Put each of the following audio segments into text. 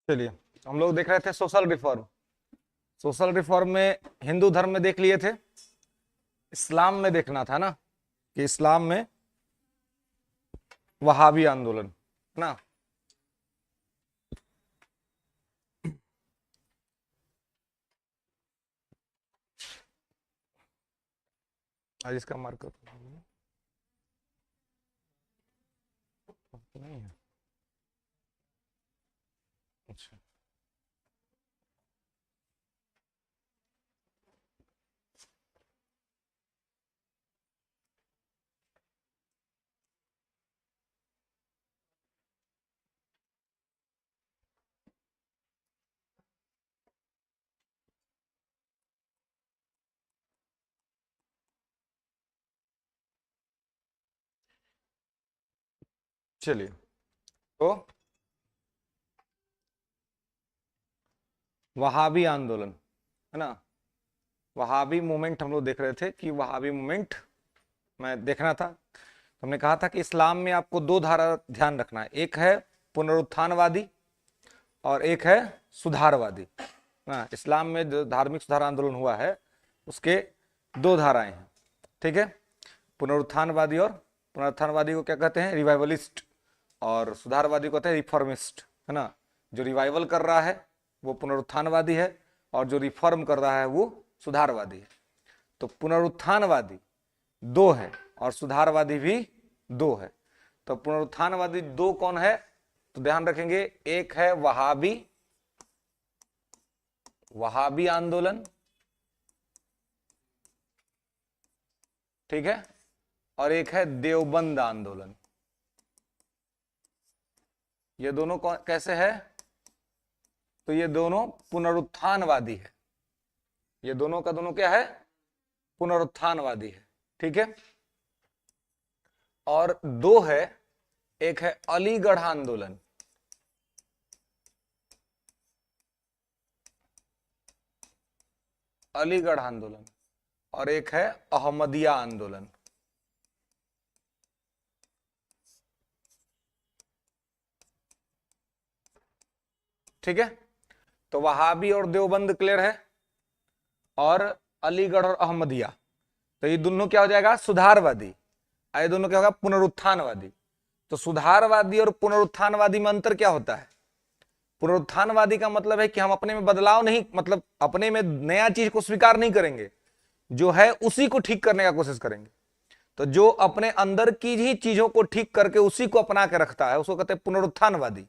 चलिए, हम लोग देख रहे थे सोशल रिफॉर्म। सोशल रिफॉर्म में हिंदू धर्म में देख लिए थे, इस्लाम में देखना था ना कि इस्लाम में वहाबी आंदोलन है ना। आज इसका मार्कर नहीं है। अच्छा, चलिए तो वहाबी आंदोलन है ना। वहाबी मूवमेंट हम लोग देख रहे थे कि वहाबी मूवमेंट मैं देखना था। तो हमने कहा था कि इस्लाम में आपको दो धारा ध्यान रखना है, एक है पुनरुत्थानवादी और एक है सुधारवादी ना। इस्लाम में जो धार्मिक सुधार आंदोलन हुआ है उसके दो धाराएं हैं, ठीक है। पुनरुत्थानवादी, और पुनरुत्थानवादी को क्या कहते हैं? रिवाइवलिस्ट, और सुधारवादी को कहते हैं रिफॉर्मिस्ट, है ना। जो रिवाइवल कर रहा है वो पुनरुत्थानवादी है और जो रिफॉर्म कर रहा है वो सुधारवादी है। तो पुनरुत्थानवादी दो है और सुधारवादी भी दो है। तो पुनरुत्थानवादी दो कौन है? तो ध्यान रखेंगे, एक है वहाबी आंदोलन, ठीक है, और एक है देवबंद आंदोलन। ये दोनों कैसे है? तो ये दोनों पुनरुत्थानवादी है। ये दोनों का दोनों क्या है? पुनरुत्थानवादी है, ठीक है। और दो है, एक है अलीगढ़ आंदोलन, अलीगढ़ आंदोलन, और एक है अहमदिया आंदोलन, ठीक है। तो वहाबी और देवबंद क्लियर है, और अलीगढ़ और अहमदिया, तो ये दोनों क्या हो जाएगा? सुधारवादी। ये दोनों क्या होगा? पुनरुत्थानवादी। तो सुधारवादी और पुनरुत्थानवादी में अंतर क्या होता है? पुनरुत्थानवादी का मतलब है कि हम अपने में बदलाव नहीं, मतलब अपने में नया चीज को स्वीकार नहीं करेंगे, जो है उसी को ठीक करने का कोशिश करेंगे। तो जो अपने अंदर की ही चीजों को ठीक करके उसी को अपना के रखता है उसको कहते हैं पुनरुत्थानवादी।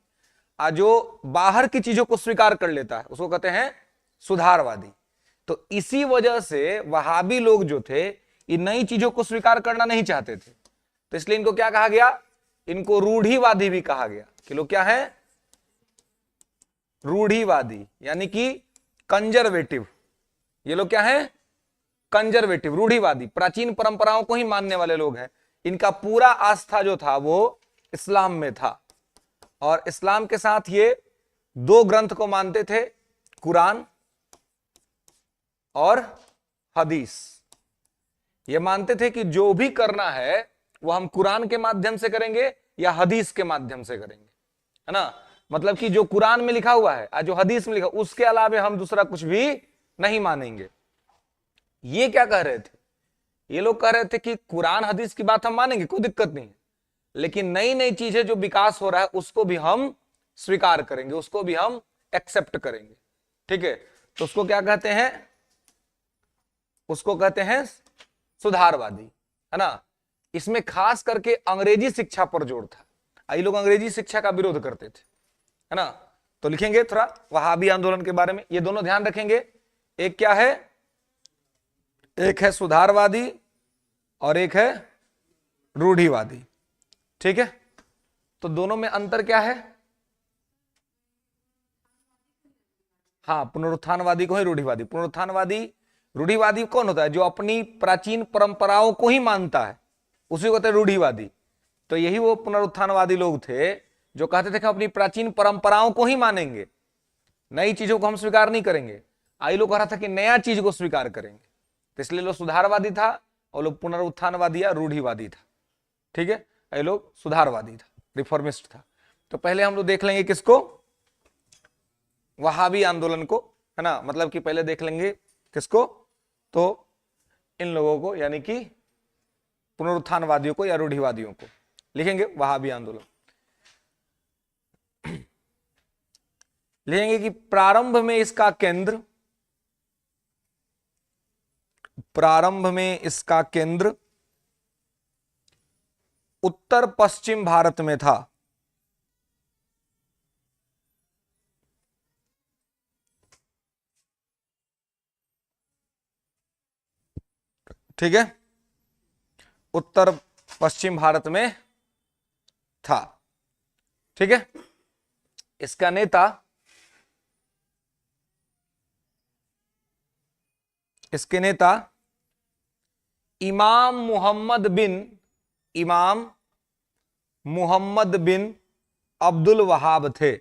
जो बाहर की चीजों को स्वीकार कर लेता है उसको कहते हैं सुधारवादी। तो इसी वजह से वहाबी लोग जो थे ये नई चीजों को स्वीकार करना नहीं चाहते थे, तो इसलिए इनको क्या कहा गया? इनको रूढ़िवादी भी कहा गया। कि लोग क्या है? रूढ़िवादी, यानी कि कंजर्वेटिव। ये लोग क्या है? कंजर्वेटिव, रूढ़िवादी, प्राचीन परंपराओं को ही मानने वाले लोग हैं। इनका पूरा आस्था जो था वो इस्लाम में था, और इस्लाम के साथ ये दो ग्रंथ को मानते थे, कुरान और हदीस। ये मानते थे कि जो भी करना है वो हम कुरान के माध्यम से करेंगे या हदीस के माध्यम से करेंगे, है ना। मतलब कि जो कुरान में लिखा हुआ है और जो हदीस में लिखा, उसके अलावा हम दूसरा कुछ भी नहीं मानेंगे। ये क्या कह रहे थे? ये लोग कह रहे थे कि कुरान हदीस की बात हम मानेंगे, कोई दिक्कत नहीं है, लेकिन नई नई चीजें जो विकास हो रहा है उसको भी हम स्वीकार करेंगे, उसको भी हम एक्सेप्ट करेंगे, ठीक है। तो उसको क्या कहते हैं? उसको कहते हैं सुधारवादी, है ना। इसमें खास करके अंग्रेजी शिक्षा पर जोर था। ये लोग अंग्रेजी शिक्षा का विरोध करते थे, है ना। तो लिखेंगे थोड़ा वहाबी आंदोलन के बारे में, ये दोनों ध्यान रखेंगे। एक क्या है? एक है सुधारवादी और एक है रूढ़िवादी, ठीक है। तो दोनों में अंतर क्या है? हाँ, पुनरुत्थानवादी को ही रूढ़िवादी। पुनरुत्थानवादी, रूढ़िवादी कौन होता है? जो अपनी प्राचीन परंपराओं को ही मानता है, उसी को कहते हैं रूढ़िवादी। तो यही वो पुनरुत्थानवादी लोग थे जो कहते थे कि अपनी प्राचीन परंपराओं को ही मानेंगे, नई चीजों को हम स्वीकार नहीं करेंगे। आई लोग कह रहा था कि नया चीज को स्वीकार करेंगे, तो इसलिए लोग सुधारवादी था और लोग पुनरुत्थानवादी या रूढ़िवादी था, ठीक है। ये लोग सुधारवादी था, रिफॉर्मिस्ट था। तो पहले हम लोग देख लेंगे किसको? वहाबी आंदोलन को, है ना, मतलब कि पहले देख लेंगे किसको, तो इन लोगों को, यानी कि पुनरुत्थानवादियों को या रूढ़िवादियों को लिखेंगे वहाबी आंदोलन। लिखेंगे कि प्रारंभ में इसका केंद्र उत्तर पश्चिम भारत में था। ठीक है, उत्तर पश्चिम भारत में था। ठीक है, इसका इसके नेता इमाम मुहम्मद बिन अब्दुल वहाब थे।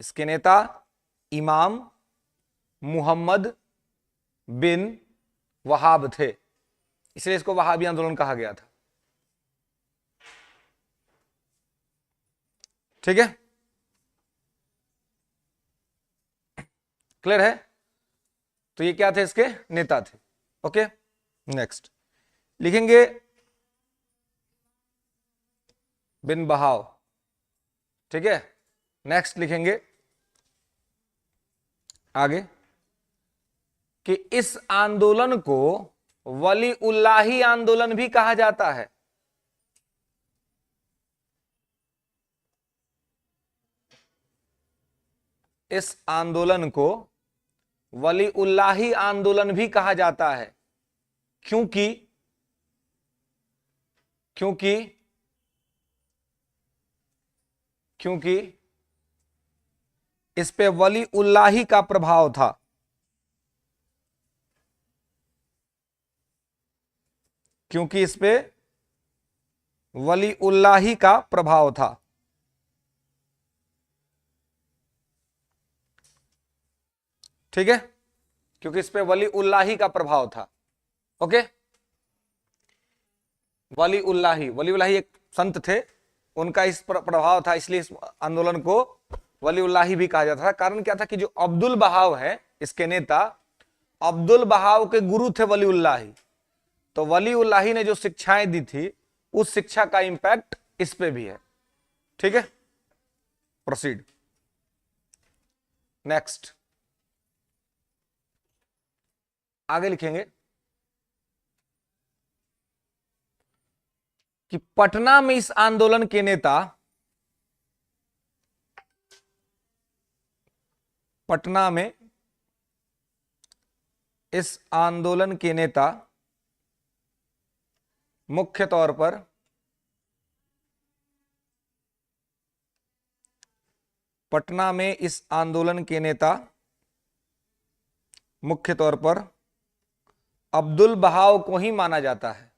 इसके नेता इमाम मुहम्मद बिन वहाब थे, इसलिए इसको वहाबी आंदोलन कहा गया था। ठीक है, क्लियर है? तो ये क्या थे? इसके नेता थे। ओके, नेक्स्ट लिखेंगे बिन बहाव। ठीक है, नेक्स्ट लिखेंगे आगे कि इस आंदोलन को वली उल्लाही आंदोलन भी कहा जाता है। इस आंदोलन को वली उल्लाही आंदोलन भी कहा जाता है, क्योंकि इस पे वली उल्लाही का प्रभाव था। क्योंकि इस पे वली उल्लाही का प्रभाव था। ठीक है, क्योंकि इस पे वली उल्लाही का प्रभाव था। ओके, वली उल्लाही एक संत थे, उनका इस पर प्रभाव था, इसलिए इस आंदोलन को वली उल्लाही भी कहा जाता था। कारण क्या था कि जो अब्दुल बहाव है, इसके नेता अब्दुल बहाव के गुरु थे वली उल्लाही। तो वली उल्लाही ने जो शिक्षाएं दी थी, उस शिक्षा का इंपैक्ट इस पे भी है। ठीक है, प्रोसीड नेक्स्ट। आगे लिखेंगे कि पटना में इस आंदोलन के नेता मुख्य तौर पर पटना में इस आंदोलन के नेता मुख्य तौर पर अब्दुल बहाव को ही माना जाता है।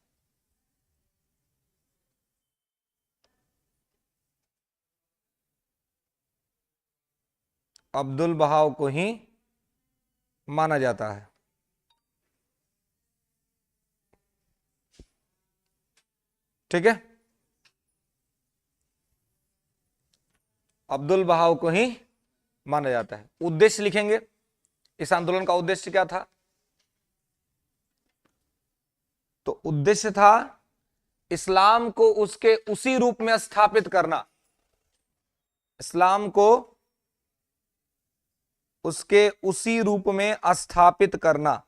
अब्दुल बहाव को ही माना जाता है। ठीक है, अब्दुल बहाव को ही माना जाता है। उद्देश्य लिखेंगे, इस आंदोलन का उद्देश्य क्या था? तो उद्देश्य था इस्लाम को उसके उसी रूप में स्थापित करना। इस्लाम को उसके उसी रूप में स्थापित करना।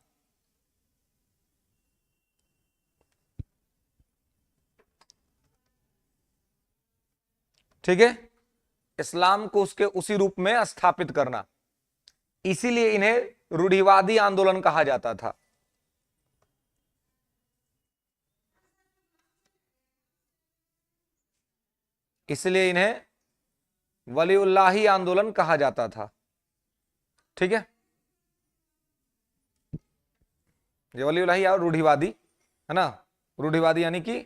ठीक है, इस्लाम को उसके उसी रूप में स्थापित करना, इसीलिए इन्हें रूढ़िवादी आंदोलन कहा जाता था। इसलिए इन्हें वलीउल्लाही आंदोलन कहा जाता था। ठीक है, ये वलीउल्लाही और रूढ़िवादी, है ना, रूढ़िवादी यानी कि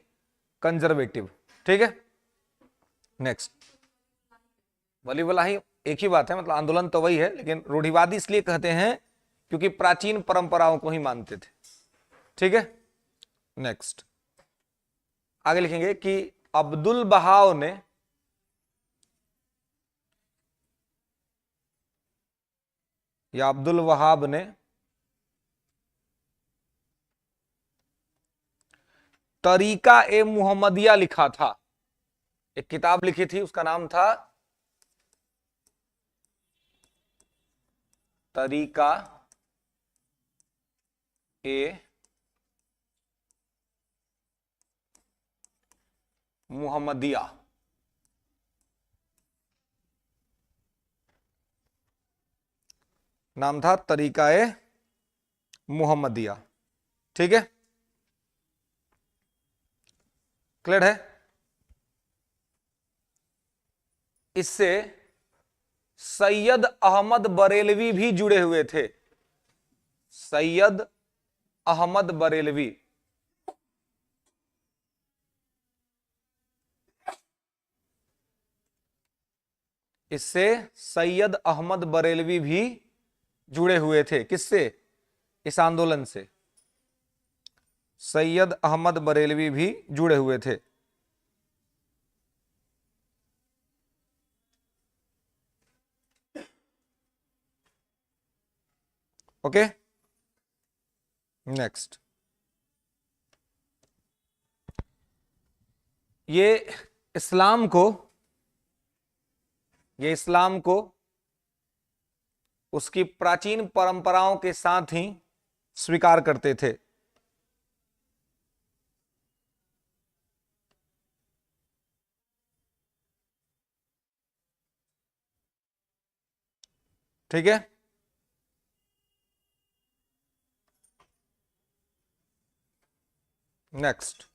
कंजर्वेटिव। ठीक है, नेक्स्ट। वलीउल्लाही एक ही बात है, मतलब आंदोलन तो वही है, लेकिन रूढ़िवादी इसलिए कहते हैं क्योंकि प्राचीन परंपराओं को ही मानते थे। ठीक है, नेक्स्ट आगे लिखेंगे कि अब्दुल बहाव ने या अब्दुल वहाब ने तरीका ए मुहम्मदिया लिखा था। एक किताब लिखी थी, उसका नाम था तरीका ए मुहम्मदिया। नाम था तरीका ए मुहम्मदिया। ठीक है, क्लियर है। इससे सैयद अहमद बरेलवी भी जुड़े हुए थे। सैयद अहमद बरेलवी, इससे सैयद अहमद बरेलवी भी जुड़े हुए थे। किससे? इस आंदोलन से सैयद अहमद बरेलवी भी जुड़े हुए थे। Okay, next. ये इस्लाम को उसकी प्राचीन परंपराओं के साथ ही स्वीकार करते थे। ठीक है, नेक्स्ट।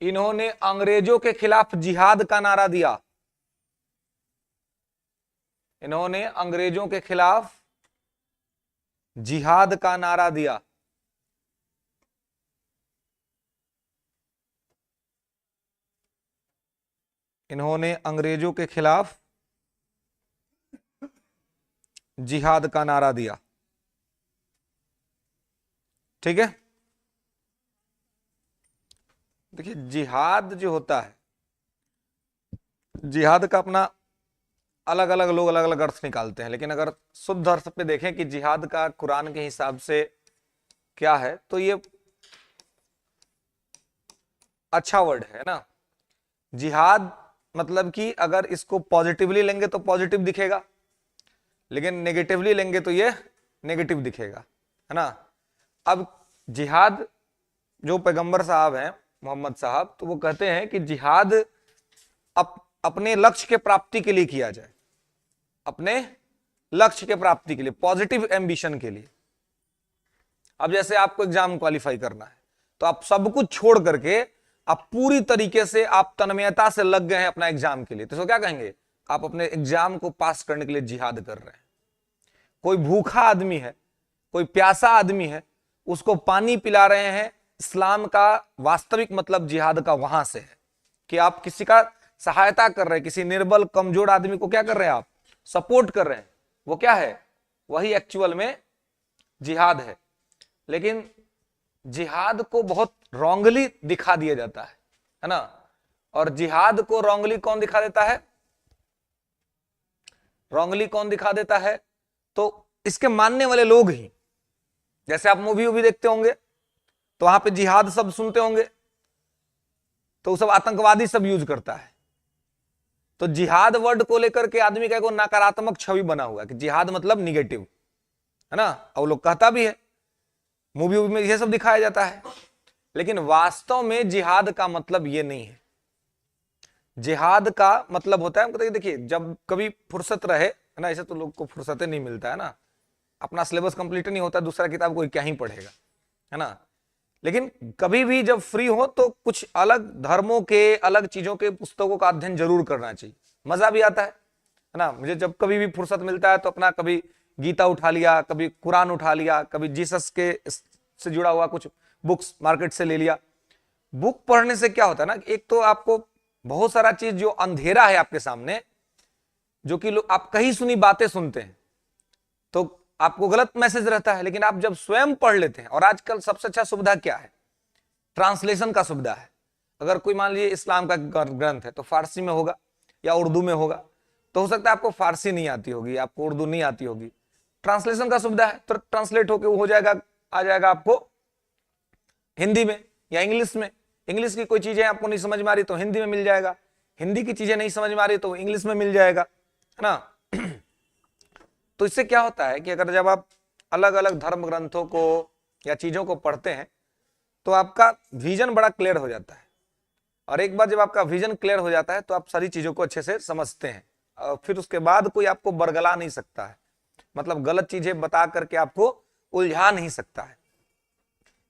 इन्होंने अंग्रेजों के खिलाफ जिहाद का नारा दिया। इन्होंने अंग्रेजों के खिलाफ जिहाद का नारा दिया। इन्होंने अंग्रेजों के खिलाफ जिहाद का नारा दिया। ठीक है, देखिए जिहाद जो होता है, जिहाद का अपना अलग अलग लोग अलग अलग अर्थ निकालते हैं, लेकिन अगर शुद्ध अर्थ पे देखें कि जिहाद का कुरान के हिसाब से क्या है, तो ये अच्छा वर्ड है ना। जिहाद मतलब कि अगर इसको पॉजिटिवली लेंगे तो पॉजिटिव दिखेगा, लेकिन नेगेटिवली लेंगे तो ये नेगेटिव दिखेगा, है ना। अब जिहाद जो पैगंबर साहब हैं मोहम्मद साहब, तो वो कहते हैं कि जिहाद अपने लक्ष्य के प्राप्ति के लिए किया जाए, अपने लक्ष्य के प्राप्ति के लिए, पॉजिटिव एम्बिशन के लिए। अब जैसे आपको एग्जाम क्वालिफाई करना है, तो आप सब कुछ छोड़ करके आप पूरी तरीके से आप तन्मयता से लग गए हैं अपना एग्जाम के लिए, तो इसको क्या कहेंगे? आप अपने एग्जाम को पास करने के लिए जिहाद कर रहे हैं। कोई भूखा आदमी है, कोई प्यासा आदमी है, उसको पानी पिला रहे हैं। इस्लाम का वास्तविक मतलब जिहाद का वहां से है कि आप किसी का सहायता कर रहे हैं, किसी निर्बल कमजोर आदमी को क्या कर रहे हैं? आप सपोर्ट कर रहे हैं। वो क्या है? वही एक्चुअल में जिहाद है। लेकिन जिहाद को बहुत रॉन्गली दिखा दिया जाता है ना। और जिहाद को रॉन्गली कौन दिखा देता है? रॉन्गली कौन दिखा देता है? तो इसके मानने वाले लोग ही। जैसे आप मूवी वूवी देखते होंगे तो वहां पे जिहाद सब सुनते होंगे, तो सब आतंकवादी सब यूज करता है। तो जिहाद वर्ड को लेकर के आदमी का एक नकारात्मक छवि बना हुआ है कि जिहाद मतलब निगेटिव, है ना। और लोग कहता भी है, मूवी में यह सब दिखाया जाता है, लेकिन वास्तव में जिहाद का मतलब ये नहीं है। जिहाद का मतलब होता है, देखिए जब कभी फुर्सत रहे, है ना, ऐसे तो लोग को फुर्सत नहीं मिलता है ना, अपना सिलेबस कंप्लीट नहीं होता, दूसरा किताब कोई क्या ही पढ़ेगा, है ना। लेकिन कभी भी जब फ्री हो तो कुछ अलग धर्मों के, अलग चीजों के पुस्तकों का अध्ययन जरूर करना चाहिए, मजा भी आता है ना। मुझे जब कभी भी फुर्सत मिलता है तो अपना कभी गीता उठा लिया, कभी कुरान उठा लिया, कभी जीसस के से जुड़ा हुआ कुछ बुक्स मार्केट से ले लिया। बुक पढ़ने से क्या होता है ना, एक तो आपको बहुत सारा चीज जो अंधेरा है आपके सामने, जो कि लोग आप कहीं सुनी बातें सुनते हैं तो आपको गलत मैसेज रहता है, लेकिन आप जब स्वयं पढ़ लेते हैं, और आजकल सबसे अच्छा सुविधा क्या है? ट्रांसलेशन का सुविधा है। अगर कोई मान लीजिए इस्लाम का ग्रंथ है तो फारसी में होगा या उर्दू में होगा, तो हो सकता है आपको फारसी नहीं आती होगी, आपको उर्दू नहीं आती होगी, ट्रांसलेशन का सुविधा है तो ट्रांसलेट होके वो हो जाएगा, आ जाएगा आपको हिंदी में या इंग्लिश में। इंग्लिश की कोई चीजें आपको नहीं समझ में आ रही तो हिंदी में मिल जाएगा, हिंदी की चीजें नहीं समझ में आ रही तो इंग्लिश में मिल जाएगा, है ना। तो इससे क्या होता है कि अगर जब आप अलग अलग धर्म ग्रंथों को या चीजों को पढ़ते हैं तो आपका विजन बड़ा क्लियर हो जाता है, और एक बार जब आपका विजन क्लियर हो जाता है तो आप सारी चीजों को अच्छे से समझते हैं, और फिर उसके बाद कोई आपको बरगला नहीं सकता है, मतलब गलत चीजें बता करके आपको उलझा नहीं सकता है।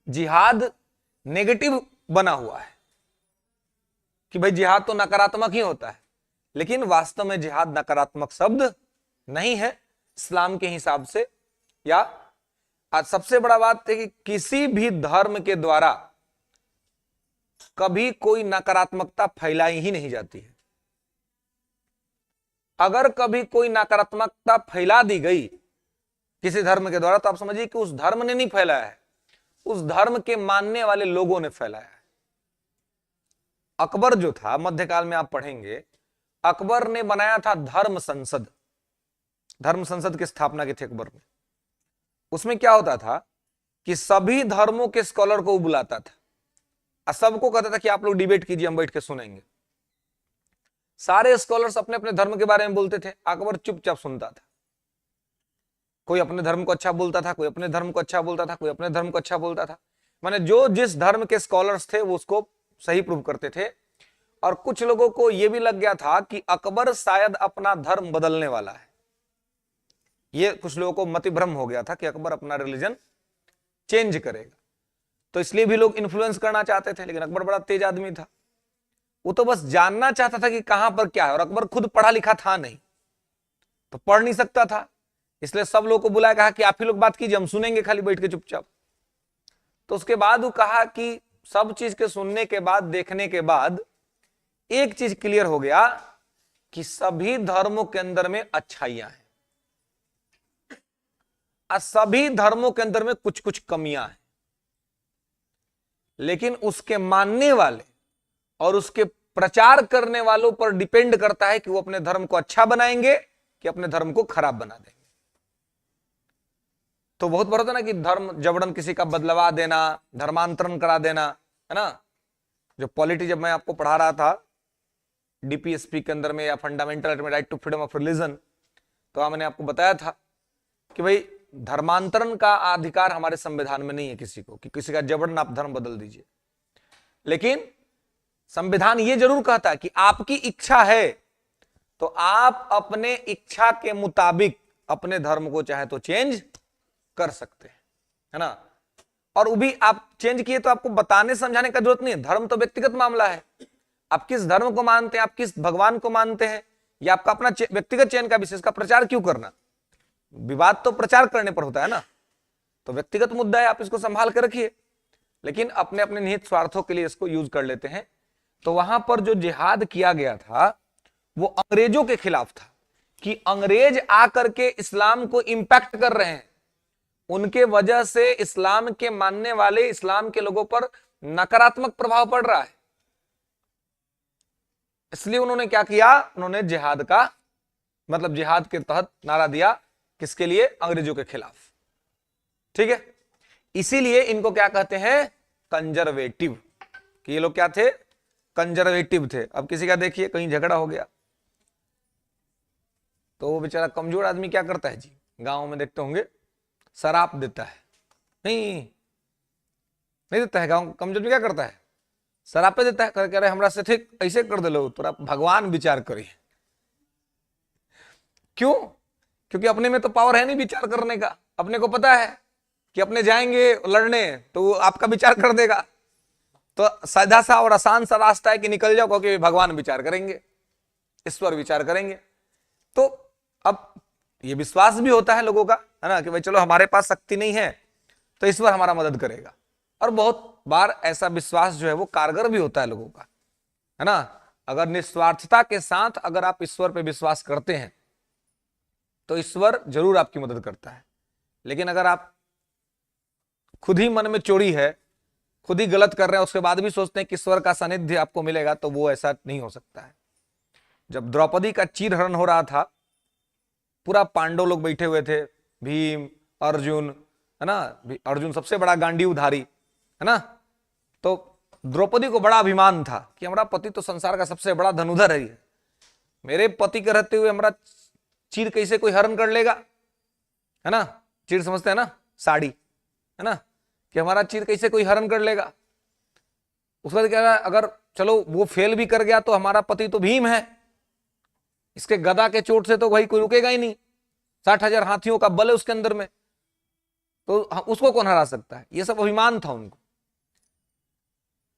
जिहाद नेगेटिव बना हुआ है कि भाई जिहाद तो नकारात्मक ही होता है, लेकिन वास्तव में जिहाद नकारात्मक शब्द नहीं है इस्लाम के हिसाब से। या आज सबसे बड़ा बात है कि किसी भी धर्म के द्वारा कभी कोई नकारात्मकता फैलाई ही नहीं जाती है। अगर कभी कोई नकारात्मकता फैला दी गई किसी धर्म के द्वारा तो आप समझिए कि उस धर्म ने नहीं फैलाया है, उस धर्म के मानने वाले लोगों ने फैलाया है। अकबर जो था मध्यकाल में आप पढ़ेंगे, अकबर ने बनाया था धर्म संसद, धर्म संसद की स्थापना की थी अकबर ने। उसमें क्या होता था कि सभी धर्मों के स्कॉलर को बुलाता था और सबको कहता था कि आप लोग डिबेट कीजिए, हम बैठ के सुनेंगे। सारे स्कॉलर्स अपने अपने धर्म के बारे में बोलते थे, अकबर चुपचाप सुनता था। कोई अपने धर्म को अच्छा बोलता था, कोई अपने धर्म को अच्छा बोलता था, कोई अपने धर्म को अच्छा बोलता था, माने जो जिस धर्म के स्कॉलर्स थे वो उसको सही प्रूव करते थे। और कुछ लोगों को यह भी लग गया था कि अकबर शायद अपना धर्म बदलने वाला है, ये कुछ लोगों को मतिभ्रम हो गया था कि अकबर अपना रिलीजन चेंज करेगा, तो इसलिए भी लोग इन्फ्लुएंस करना चाहते थे। लेकिन अकबर बड़ा तेज आदमी था, वो तो बस जानना चाहता था कि कहां पर क्या है, और अकबर खुद पढ़ा लिखा था नहीं, तो पढ़ नहीं सकता था, इसलिए सब लोगों को बुलाया, कहा कि आप ही लोग बात कीजिए, हम सुनेंगे खाली बैठ के चुपचाप। तो उसके बाद वो कहा कि सब चीज के सुनने के बाद, देखने के बाद एक चीज क्लियर हो गया कि सभी धर्मों के अंदर में अच्छाइयां हैं और सभी धर्मों के अंदर में कुछ कुछ कमियां हैं, लेकिन उसके मानने वाले और उसके प्रचार करने वालों पर डिपेंड करता है कि वो अपने धर्म को अच्छा बनाएंगे कि अपने धर्म को खराब बना देंगे। तो बहुत बार होता ना कि धर्म जबरन किसी का बदलवा देना, धर्मांतरण करा देना, है ना। जो पॉलिटी जब मैं आपको पढ़ा रहा था डीपीएसपी के अंदर में, या fundamental right to freedom of religion, तो मैंने आपको बताया था कि भाई धर्मांतरण का अधिकार हमारे संविधान में नहीं है किसी को, कि किसी का जबरन आप धर्म बदल दीजिए। लेकिन संविधान ये जरूर कहता है कि आपकी इच्छा है तो आप अपने इच्छा के मुताबिक अपने धर्म को चाहे तो चेंज कर सकते हैं, है ना। और वो भी आप चेंज किए तो आपको बताने समझाने का जरूरत नहीं है, धर्म तो व्यक्तिगत मामला है। आप किस धर्म को मानते हैं, आप किस भगवान को मानते हैं, या आपका अपना व्यक्तिगत चयन का विषय, इसका प्रचार क्यों करना। विवाद तो प्रचार करने पर होता है ना, तो व्यक्तिगत मुद्दा है, आप इसको संभाल कर रखिए। लेकिन अपने अपने निहित स्वार्थों के लिए इसको यूज कर लेते हैं। तो वहां पर जो जिहाद किया गया था वो अंग्रेजों के खिलाफ था, कि अंग्रेज आकर के इस्लाम को इंपैक्ट कर रहे हैं, उनके वजह से इस्लाम के मानने वाले, इस्लाम के लोगों पर नकारात्मक प्रभाव पड़ रहा है। इसलिए उन्होंने क्या किया, उन्होंने जिहाद का मतलब जिहाद के तहत नारा दिया, किसके लिए, अंग्रेजों के खिलाफ। ठीक है, इसीलिए इनको क्या कहते हैं, कंजर्वेटिव, कि ये लोग क्या थे, कंजर्वेटिव थे। अब किसी का देखिए कहीं झगड़ा हो गया तो वो बेचारा कमजोर आदमी क्या करता है जी, गांव में देखते होंगे शराब देता है, नहीं देता है, गांव कमजोर क्या करता है, शराब पे देता है, कह रहे हमरा से ठीक ऐसे कर दे लो, तो भगवान विचार करिए। क्यों, क्योंकि अपने में तो पावर है नहीं विचार करने का, अपने को पता है कि अपने जाएंगे लड़ने तो वो आपका विचार कर देगा, तो सीधा सा और आसान सा रास्ता है कि निकल जाओ, क्योंकि भगवान विचार करेंगे, ईश्वर विचार करेंगे। तो अब ये विश्वास भी होता है लोगों का, है ना, कि भाई चलो हमारे पास शक्ति नहीं है तो ईश्वर हमारा मदद करेगा। और बहुत बार ऐसा विश्वास जो है वो कारगर भी होता है लोगों का, है ना। अगर निस्वार्थता के साथ अगर आप ईश्वर पे विश्वास करते हैं तो ईश्वर जरूर आपकी मदद करता है। लेकिन अगर आप खुद ही मन में चोरी है, खुद ही गलत कर रहे हैं, उसके बाद भी सोचते हैं कि ईश्वर का सानिध्य आपको मिलेगा, तो वो ऐसा नहीं हो सकता है। जब द्रौपदी का चीरहरण हो रहा था, पूरा पांडव लोग बैठे हुए थे, भीम, अर्जुन, है ना, अर्जुन सबसे बड़ा गांडीवधारी, है ना। तो द्रौपदी को बड़ा अभिमान था कि हमारा पति तो संसार का सबसे बड़ा धनुधर है, मेरे पति के रहते हुए हमारा चीर कैसे कोई हरण कर लेगा, है ना। चीर समझते हैं ना, साड़ी, है ना, कि हमारा चीर कैसे कोई हरण कर लेगा। उसके बाद क्या, अगर चलो वो फेल भी कर गया तो हमारा पति तो भीम है, इसके गदा के चोट से तो भाई कोई रुकेगा ही नहीं, 60,000 हाथियों का बल है उसके अंदर में, तो उसको कौन हरा सकता है। ये सब अभिमान था उनको।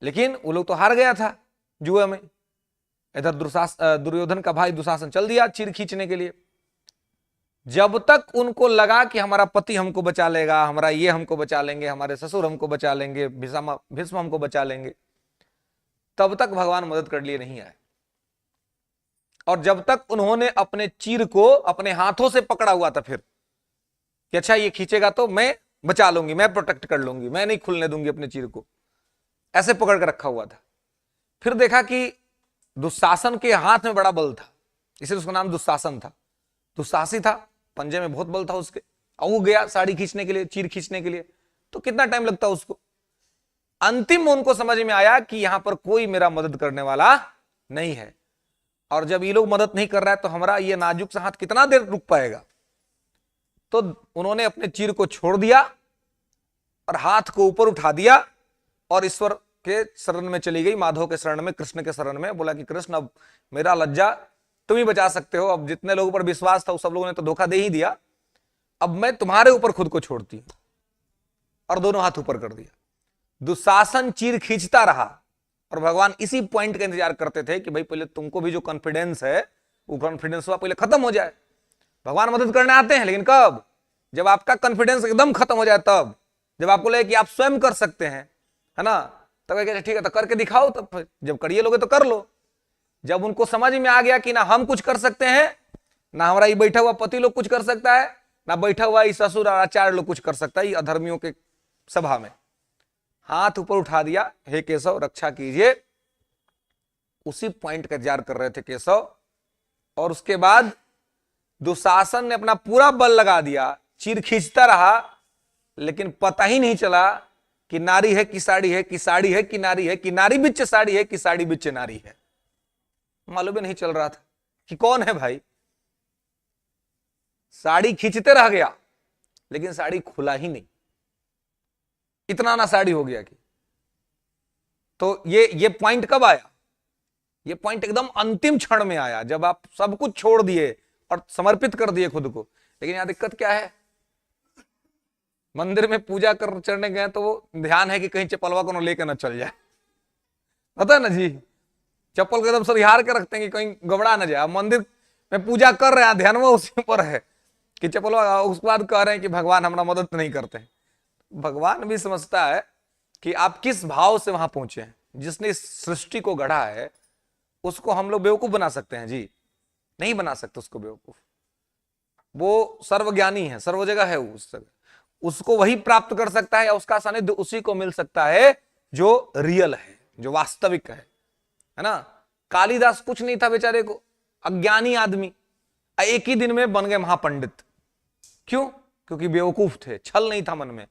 लेकिन वो लोग तो हार गया था जुए में। इधर दुर्योधन का भाई दुशासन चल दिया चीर खींचने के लिए। जब तक उनको लगा कि हमारा पति हमको बचा लेगा, हमारा ये हमको बचा लेंगे, हमारे ससुर हमको बचा लेंगे, भीष्म हमको बचा लेंगे, तब तक भगवान मदद कर लिए नहीं आए। और जब तक उन्होंने अपने चीर को अपने हाथों से पकड़ा हुआ था फिर कि अच्छा ये खींचेगा तो मैं बचा लूंगी, मैं प्रोटेक्ट कर लूंगी, मैं नहीं खुलने दूंगी अपने चीर को, ऐसे पकड़ कर रखा हुआ था। फिर देखा कि दुशासन के हाथ में बड़ा बल था, इसलिए उसका नाम दुशासन था। दुशासी था, पंजे में बहुत बल था उसके, और वो गया साड़ी खींचने के लिए, चीर खींचने के लिए, तो कितना टाइम लगता उसको। अंतिम में उनको समझ में आया कि यहां पर कोई मेरा मदद करने वाला नहीं है, और जब ये लोग मदद नहीं कर रहा है तो हमारा ये नाजुक सा हाथ कितना देर रुक पाएगा। तो उन्होंने अपने चीर को छोड़ दिया और हाथ को ऊपर उठा दिया और ईश्वर के शरण में चली गई, माधव के शरण में, कृष्ण के शरण में। बोला कि कृष्ण अब मेरा लज्जा तुम ही बचा सकते हो, अब जितने लोगों पर विश्वास था उस सब लोगों ने तो धोखा दे ही दिया, अब मैं तुम्हारे ऊपर खुद को छोड़ती हूं। और दोनों हाथ ऊपर कर दिया। दुशासन चीर खींचता रहा और भगवान इसी पॉइंट का इंतजार करते थे कि भाई पहले तुमको भी जो कॉन्फिडेंस है वो कॉन्फिडेंस पहले खत्म हो जाए। भगवान मदद करने आते हैं, लेकिन कब? जब आपका कॉन्फिडेंस एकदम खत्म हो जाए, तब जब आपको लगे कि आप स्वयं कर सकते हैं, है ना, तब कहते ठीक है तो करके दिखाओ, तब जब करिए लोगे तो कर लो। जब उनको समझ में आ गया कि ना हम कुछ कर सकते हैं, ना हमारा ये बैठा हुआ पति लोग कुछ कर सकता है, ना बैठा हुआ ये ससुर और आचार्य लोग कुछ कर सकता है, ये अधर्मियों के सभा में हाथ ऊपर उठा दिया, हे केशव रक्षा कीजिए। उसी पॉइंट का इंतजार कर रहे थे केशव। और उसके बाद दुशासन ने अपना पूरा बल लगा दिया, चीर खींचता रहा, लेकिन पता ही नहीं चला कि नारी है कि साड़ी है, कि साड़ी है कि नारी है, कि नारी बिच साड़ी है कि साड़ी बिच नारी है। मालूम ही नहीं चल रहा था कि कौन है भाई। साड़ी खींचते रह गया लेकिन साड़ी खुला ही नहीं, इतना ना साड़ी हो गया कि। तो ये पॉइंट कब आया? ये पॉइंट एकदम अंतिम क्षण में आया, जब आप सब कुछ छोड़ दिए और समर्पित कर दिए खुद को। लेकिन यहां दिक्कत क्या है, मंदिर में पूजा कर चढ़ने गए तो वो ध्यान है कि कहीं चप्पलवा को लेकर ना चल जाए, पता है ना जी, चप्पल को एकदम सरिहार के रखते हैं कि कहीं गबड़ा ना जाए। मंदिर में पूजा कर रहे हैं, ध्यान वो उसी पर है कि चप्पलवा, उसके बाद कह रहे हैं कि भगवान हमारा मदद नहीं करते हैं। भगवान भी समझता है कि आप किस भाव से वहां पहुंचे हैं। जिसने इस सृष्टि को गढ़ा है उसको हम लोग बेवकूफ बना सकते हैं जी? नहीं बना सकते उसको बेवकूफ। वो सर्वज्ञानी है, सर्व जगह है, उसको वही प्राप्त कर सकता है या उसका सानिध्य उसी को मिल सकता है जो रियल है, जो वास्तविक है ना। कालिदास कुछ नहीं था बेचारे को, अज्ञानी आदमी, एक ही दिन में बन गए महापंडित। क्यों? क्योंकि बेवकूफ थे, छल नहीं था मन में,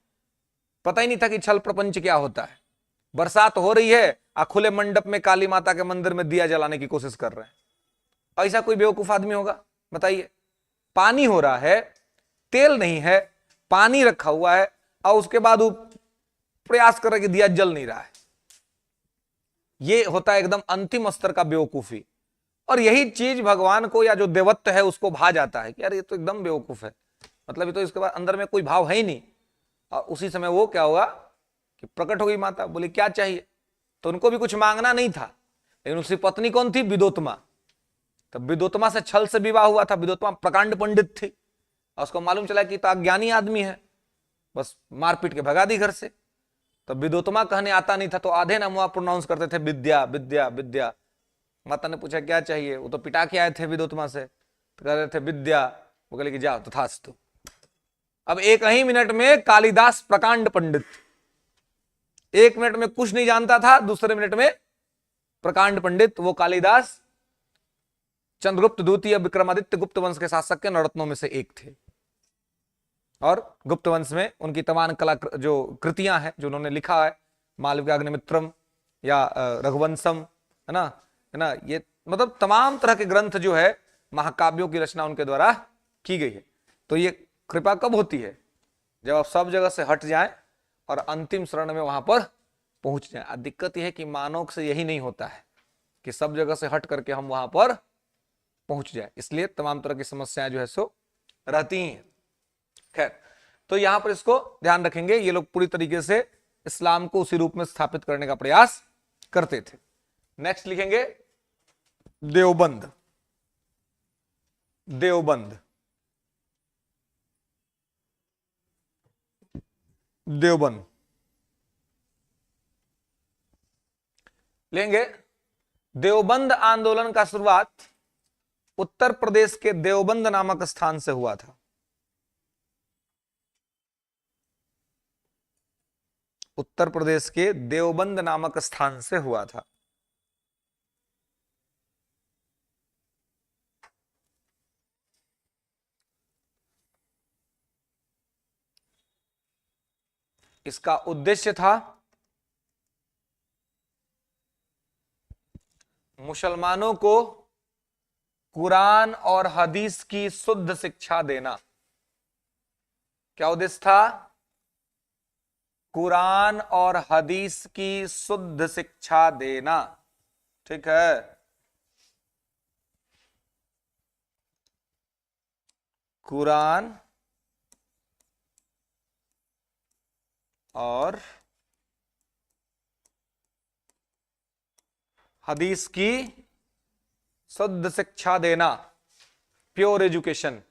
पता ही नहीं था कि छल प्रपंच क्या होता है। बरसात हो रही है, खुले मंडप में काली माता के मंदिर में दिया जलाने की कोशिश कर रहे हैं। ऐसा कोई बेवकूफ आदमी होगा बताइए? पानी हो रहा है, तेल नहीं है, पानी रखा हुआ है, और उसके बाद वो प्रयास कर रहे कि दिया जल नहीं रहा है। ये होता है एकदम अंतिम स्तर का बेवकूफी। और यही चीज भगवान को या जो देवत्व है उसको भा जाता है कि यार ये तो एकदम बेवकूफ है, मतलब ये तो इसके बाद अंदर में कोई भाव है ही नहीं। और उसी समय वो क्या हुआ कि प्रकट हो गई माता, बोली क्या चाहिए। तो उनको भी कुछ मांगना नहीं था, लेकिन उसकी पत्नी कौन थी? विदोत्मा। तब विदोत्मा से छल से विवाह हुआ था। विदोत्मा प्रकांड पंडित थी और उसको मालूम चला कि तो अज्ञानी आदमी है, बस मारपीट के भगा दी घर से। तो विदोत्मा कहने आता नहीं था तो आधे नाम वहां प्रोनाउंस करते थे विद्या विद्या विद्या। माता ने पूछा क्या चाहिए, वो तो पिटा के आए थे विदोत्मा से, तो कह रहे थे विद्या। वो कहले कि जाओ तथास्तु। अब एक ही मिनट में कालिदास प्रकांड पंडित, एक मिनट में कुछ नहीं जानता था, दूसरे मिनट में प्रकांड पंडित। वो कालिदास चंद्रगुप्त द्वितीय विक्रमादित्य गुप्त वंश के शासक के नवरत्नों में से एक थे। और गुप्त वंश में उनकी तमाम कला जो कृतियां हैं जो उन्होंने लिखा है, मालविकाग्निमित्रम या रघुवंशम, है ना, ये मतलब तमाम तरह के ग्रंथ जो है महाकाव्यों की रचना उनके द्वारा की गई है। तो ये कृपा कब होती है? जब आप सब जगह से हट जाएं और अंतिम शरण में वहां पर पहुंच जाएं। दिक्कत यह है कि मानव से यही नहीं होता है कि सब जगह से हट करके हम वहां पर पहुंच जाए, इसलिए तमाम तरह की समस्याएं जो है सो रहती हैं। खैर, तो यहां पर इसको ध्यान रखेंगे, ये लोग पूरी तरीके से इस्लाम को उसी रूप में स्थापित करने का प्रयास करते थे। नेक्स्ट लिखेंगे देवबंद। देवबंद, देवबंद लेंगे। देवबंद आंदोलन का शुरुआत उत्तर प्रदेश के देवबंद नामक स्थान से हुआ था। उत्तर प्रदेश के देवबंद नामक स्थान से हुआ था। इसका उद्देश्य था मुसलमानों को कुरान और हदीस की शुद्ध शिक्षा देना। क्या उद्देश्य था? कुरान और हदीस की शुद्ध शिक्षा देना। ठीक है, कुरान और हदीस की शुद्ध शिक्षा देना, प्योर एजुकेशन।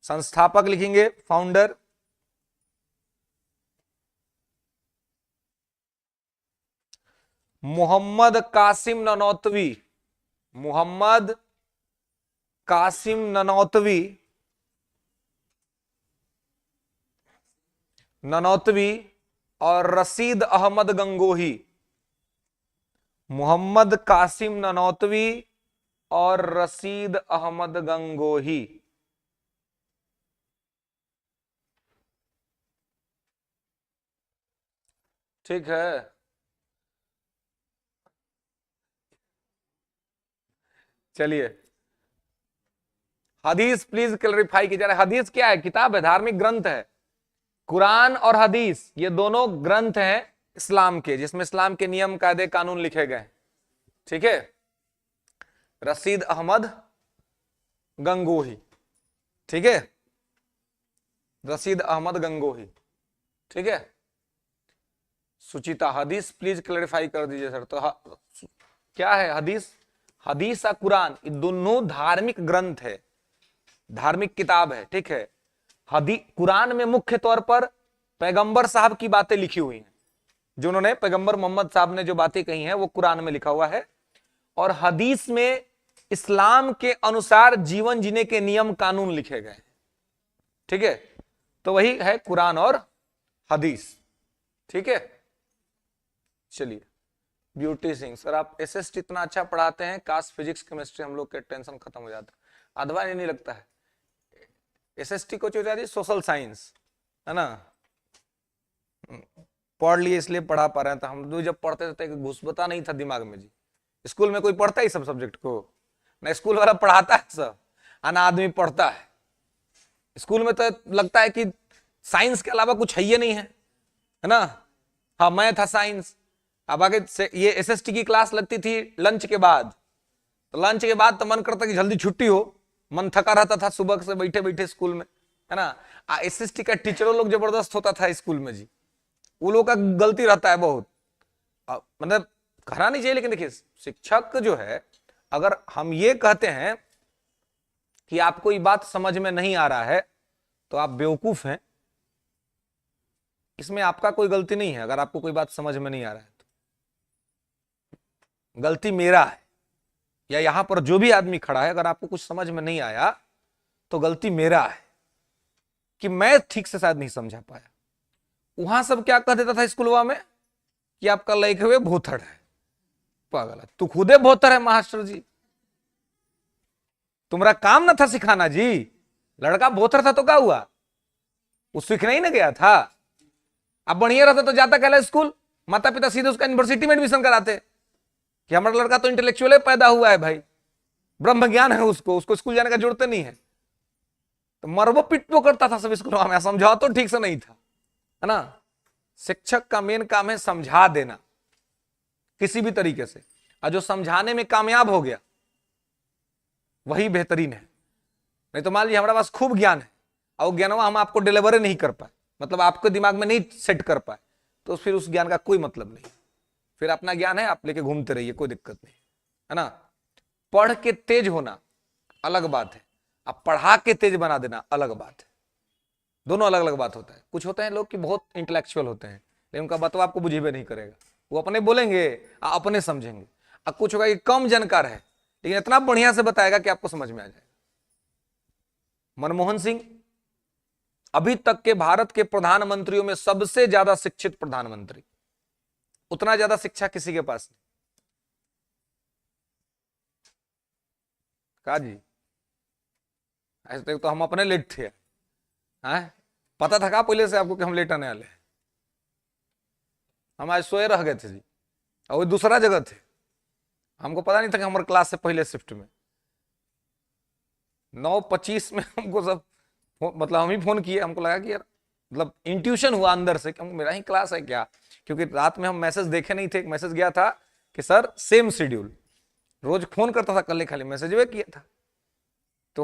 संस्थापक लिखेंगे फाउंडर मोहम्मद कासिम ननौतवी। मोहम्मद कासिम ननौतवी, ननौतवी और रशीद अहमद गंगोही। मोहम्मद कासिम ननौतवी और रशीद अहमद गंगोही। ठीक है, चलिए हदीस प्लीज क्लैरिफाई की जा रहा है। हदीस क्या है? किताब है, धार्मिक ग्रंथ है। कुरान और हदीस ये दोनों ग्रंथ हैं इस्लाम के, जिसमें इस्लाम के नियम कायदे कानून लिखे गए। ठीक है, रशीद अहमद गंगोही। ठीक है, रशीद अहमद गंगोही। ठीक है, सुचिता हदीस प्लीज क्लैरिफाई कर दीजिए सर। तो क्या है हदीस? हदीस और कुरान ये दोनों धार्मिक ग्रंथ है, धार्मिक किताब है। ठीक है, कुरान में मुख्य तौर पर पैगंबर साहब की बातें लिखी हुई हैं, जो उन्होंने पैगंबर मोहम्मद साहब ने जो बातें कही हैं वो कुरान में लिखा हुआ है। और हदीस में इस्लाम के अनुसार जीवन जीने के नियम कानून लिखे गए। ठीक है, तो वही है कुरान और हदीस। ठीक है, चलिए ब्यूटी सिंह सर, आप एसएसटी इतना अच्छा पढ़ाते हैं, काश फिजिक्स केमिस्ट्री हम लोग के टेंशन खत्म हो जाता। अधवा नहीं लगता है एसएसटी को, जो जाती सोशल साइंस है ना, पढ़ लिए इसलिए पढ़ा पा रहे हैं। तो हम लोग जब पढ़ते थे तो घुसपता नहीं था दिमाग में जी। स्कूल में कोई पढ़ता है सब सब्जेक्ट को? ना स्कूल वाला पढ़ाता है सब, ना आदमी पढ़ता है। स्कूल में तो लगता है कि साइंस के अलावा कुछ है ही नहीं है ना। हाँ, मैथ था साइंस। अब आगे ये एसएसटी की क्लास लगती थी लंच के बाद, तो लंच के बाद तो मन करता कि जल्दी छुट्टी हो, मन थका रहता था सुबह से बैठे बैठे स्कूल में, है ना। एसएसटी का टीचरों लोग जबरदस्त होता था स्कूल में जी, वो लोग का गलती रहता है बहुत, मतलब कहना नहीं चाहिए, लेकिन देखिए शिक्षक जो है, अगर हम ये कहते हैं कि आपको ये बात समझ में नहीं आ रहा है तो आप बेवकूफ हैं, इसमें आपका कोई गलती नहीं है। अगर आपको कोई बात समझ में नहीं आ रहा है तो गलती मेरा है, या यहां पर जो भी आदमी खड़ा है, अगर आपको कुछ समझ में नहीं आया तो गलती मेरा है कि मैं ठीक से शायद नहीं समझा पाया। वहां सब क्या कह देता था स्कूलवा में कि आपका लड़के हुए भोथड़ है, पागल है, तू खुदे भोथड़ है मास्टर जी, तुम्हारा काम ना था सिखाना जी। लड़का बोथर था तो क्या हुआ, वो सीखना ही ना गया था। अब बढ़िया रहता तो जाता कहला स्कूल, माता पिता सीधे उसका यूनिवर्सिटी में एडमिशन कराते कि हमारा लड़का तो इंटेलेक्चुअल पैदा हुआ है भाई, ब्रह्म ज्ञान है उसको, उसको स्कूल जाने का जरूरत नहीं है। तो मरबो पिटबो करता था सब स्कूलों में, समझा तो ठीक से नहीं था, है ना। शिक्षक का मेन काम है समझा देना किसी भी तरीके से, और जो समझाने में कामयाब हो गया वही बेहतरीन है। नहीं तो मान लीजिए हमारे पास खूब ज्ञान है और वो ज्ञान हम आपको डिलीवर नहीं कर पाए, मतलब आपके दिमाग में नहीं सेट कर पाए, तो फिर उस ज्ञान का कोई मतलब नहीं। फिर अपना ज्ञान है आप लेके घूमते रहिए, कोई दिक्कत नहीं, है ना। पढ़ के तेज होना अलग बात है, अब पढ़ा के तेज बना देना अलग बात है। दोनों अलग अलग बात होता है। कुछ होते हैं लोग कि बहुत इंटेलेक्चुअल होते हैं लेकिन उनका बतवा आपको बुझेबे नहीं करेगा, वो अपने बोलेंगे अपने समझेंगे। अब कुछ होगा कि कम जानकार है लेकिन इतना बढ़िया से बताएगा कि आपको समझ में आ जाएगा। मनमोहन सिंह अभी तक के भारत के प्रधानमंत्रियों में सबसे ज्यादा शिक्षित प्रधानमंत्री, उतना ज्यादा शिक्षा किसी के पास नहीं। का जी ऐसे तो हम अपने लेट थे, हैं? पता था का पहले से आपको कि हम लेट आने वाले हैं? हम आज सोए रह गए थे जी, और वो दूसरा जगह थे, हमको पता नहीं था कि हमारे क्लास से पहले शिफ्ट में 9:25 में हमको सब मतलब हम ही फोन किए, हमको लगा कि यार मतलब इंट्यूशन हुआ अंदर से कि मेरा ही क्लास है क्या, क्योंकि रात में हम मैसेज देखे नहीं थे। एक मैसेज गया था कि सर सेम शेड्यूल, रोज फोन करता था, कल खाली मैसेज वे किया था। तो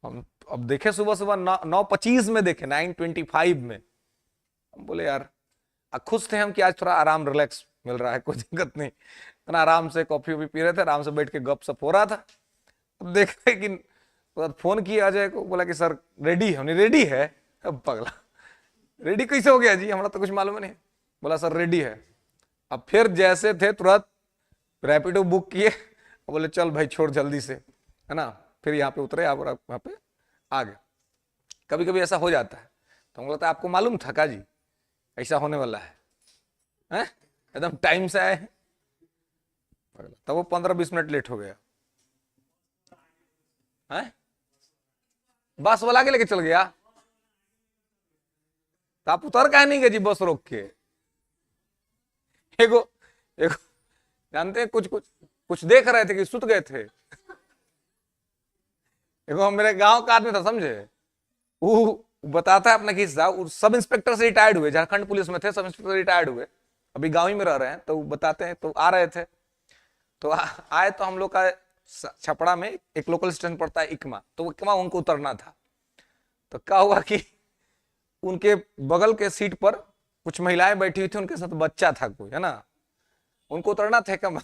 हम अब देखे सुबह सुबह 9:25 में देखे 9:25 में, हम बोले यार खुश थे हम कि आज थोड़ा आराम रिलैक्स मिल रहा है, कोई दिक्कत नहीं, ना आराम से कॉफी वॉफी पी रहे थे, आराम से बैठ के गप सप हो रहा था। अब देख रहे कि फोन किया अजय को, बोला कि सर रेडी है, रेडी है। अब पगला रेडी कैसे हो गया जी, हमारा तो कुछ मालूम नहीं। बोला सर रेडी है। अब फिर जैसे थे तुरंत रैपिडो बुक किए, बोले चल भाई छोड़ जल्दी से, है ना। फिर यहाँ पे उतरे आप, वहां पे आ गए। कभी कभी ऐसा हो जाता है तो हमको लगता है आपको मालूम था का जी ऐसा होने वाला है, हैं? एकदम टाइम से आए, तब वो 15-20 मिनट लेट हो गया, हैं? बस वाला के लेके चल गया, तो आप उतर का नहीं गए जी बस रोक के? एगो एगो जानते हैं कुछ कुछ कुछ देख रहे थे कि सुत गए थे। एगो मेरे गांव का आदमी था समझे, वो बताता है अपना किस्सा, सब इंस्पेक्टर से रिटायर्ड हुए, झारखंड पुलिस में थे, सब इंस्पेक्टर रिटायर्ड हुए, अभी गांव ही में रह रहे हैं। तो बताते हैं तो आ रहे थे, तो आए तो हम लोग का छपड़ा में एक लोकल स्टेशन पड़ता है इकमा, तो इकमा उनको उतरना था। तो क्या हुआ कि उनके बगल के सीट पर कुछ महिलाएं बैठी हुई थी, उनके साथ बच्चा था कोई, है ना, उनको उतरना था कम,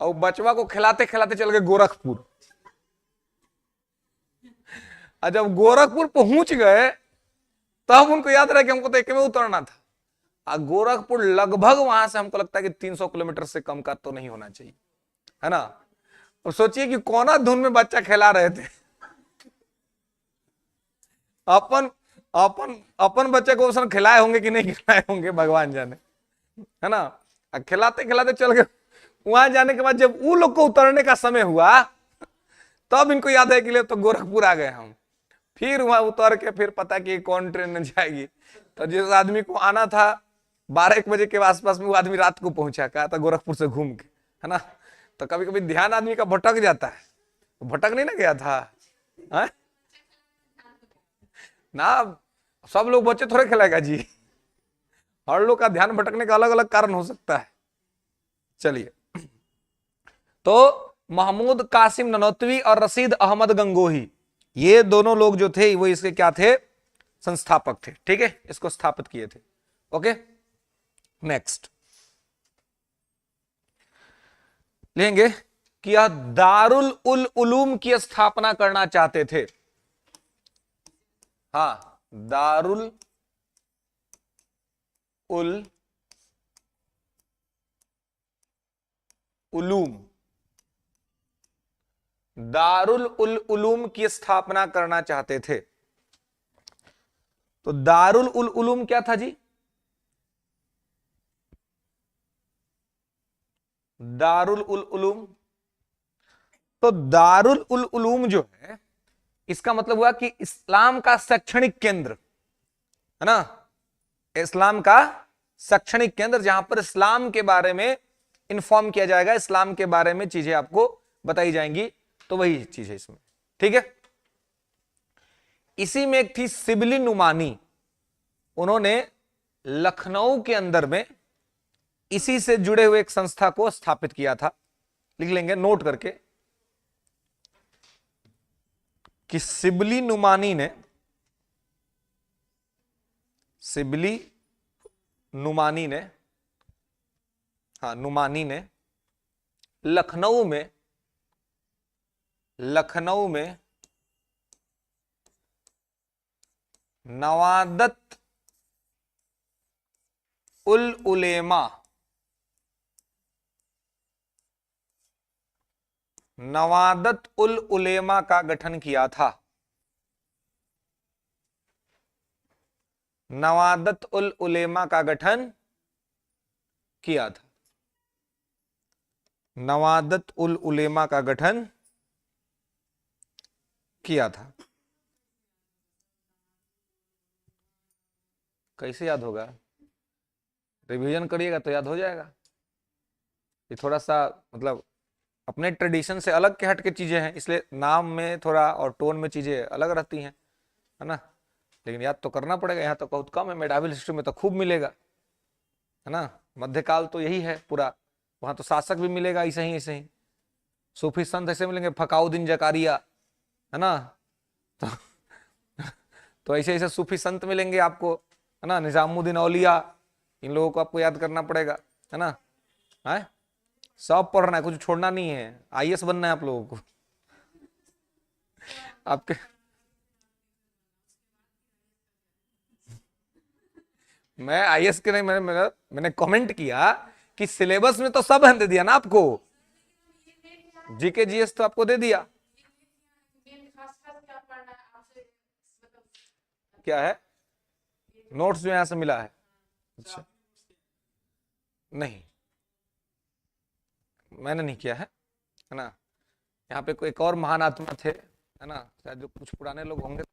और बचवा को खिलाते खिलाते चल गए गोरखपुर। और जब गोरखपुर पहुंच गए तब उनको याद रहा कि हमको तो एक में उतरना था। और गोरखपुर लगभग वहां से हमको लगता है कि 300 किलोमीटर से कम का तो नहीं होना चाहिए, है ना। और सोचिए कि कौना धुन में बच्चा खिला रहे थे, अपन अपन अपन बच्चे को उसने खिलाए होंगे कि नहीं खिलाए होंगे भगवान जाने, है ना। खिलाते खिलाते चल गए। वहां जाने के बाद जब वो लोग को उतरने का समय हुआ तब इनको याद है कि तो गोरखपुर आ गए हम। फिर वहां उतर के फिर पता कि कौन ट्रेन जाएगी, तो जिस आदमी को आना था 12-1 बजे के आसपास में, वो आदमी रात को पहुंचा, कहा था गोरखपुर से घूम के, है ना। तो कभी कभी ध्यान आदमी का भटक जाता है, तो भटक नहीं ना गया था, है? ना सब लोग बच्चे थोड़े खिलाएगा जी, हर लोग का ध्यान भटकने का अलग अलग कारण हो सकता है। चलिए, तो महमूद कासिम ननौतवी और रशीद अहमद गंगोही, ये दोनों लोग जो थे वो इसके क्या थे, संस्थापक थे, ठीक है, इसको स्थापित किए थे। ओके, नेक्स्ट लेंगे कि यह दारुल उल उलूम की स्थापना करना चाहते थे। हाँ, दारुल उल उलूम, दारुल उल उलूम की स्थापना करना चाहते थे। तो दारुल उल उलूम क्या था जी? दारुल उल उलूम, तो दारुल उल उलूम जो है इसका मतलब हुआ कि इस्लाम का शैक्षणिक केंद्र, है ना, इस्लाम का शैक्षणिक केंद्र जहां पर इस्लाम के बारे में इंफॉर्म किया जाएगा, इस्लाम के बारे में चीजें आपको बताई जाएंगी। तो वही चीज है इसमें, ठीक है। इसी में एक थी सिबली नुमानी, उन्होंने लखनऊ के अंदर में इसी से जुड़े हुए एक संस्था को स्थापित किया था। लिख लेंगे नोट करके कि सिबली नुमानी ने नुमानी ने लखनऊ में नवादत उल उलेमा का गठन किया था। नवादत उल उलेमा का गठन किया था। नवादत उल उलेमा का गठन किया था। कैसे याद होगा? रिवीजन करिएगा तो याद हो जाएगा। ये थोड़ा सा मतलब अपने ट्रेडिशन से अलग के हट के चीजें हैं, इसलिए नाम में थोड़ा और टोन में चीजें अलग रहती हैं, है ना। लेकिन याद तो करना पड़ेगा। यहाँ तो बहुत कम है, मेडावल हिस्ट्री में तो खूब मिलेगा, है ना। मध्यकाल तो यही है पूरा, वहां तो शासक भी मिलेगा ऐसे ही। सूफी संत ऐसे मिलेंगे, फकाउद्दीन जकारिया, है ना। तो ऐसे सूफी संत मिलेंगे आपको, है ना। निजामुद्दीन औलिया, इन लोगों को आपको याद करना पड़ेगा, है ना। है सब पढ़ना है, कुछ छोड़ना नहीं है। आईएएस बनना है आप लोगों को। आपके मैं आईएएस के नहीं, मैंने कमेंट किया कि सिलेबस में तो सब दे दिया ना आपको, जीके जीएस तो आपको दे दिया। क्या है? नोट्स जो यहां से मिला है? अच्छा, नहीं मैंने नहीं किया है ना। यहाँ पे कोई एक और महान आत्मा थे, है ना, शायद जो कुछ पुराने लोग होंगे।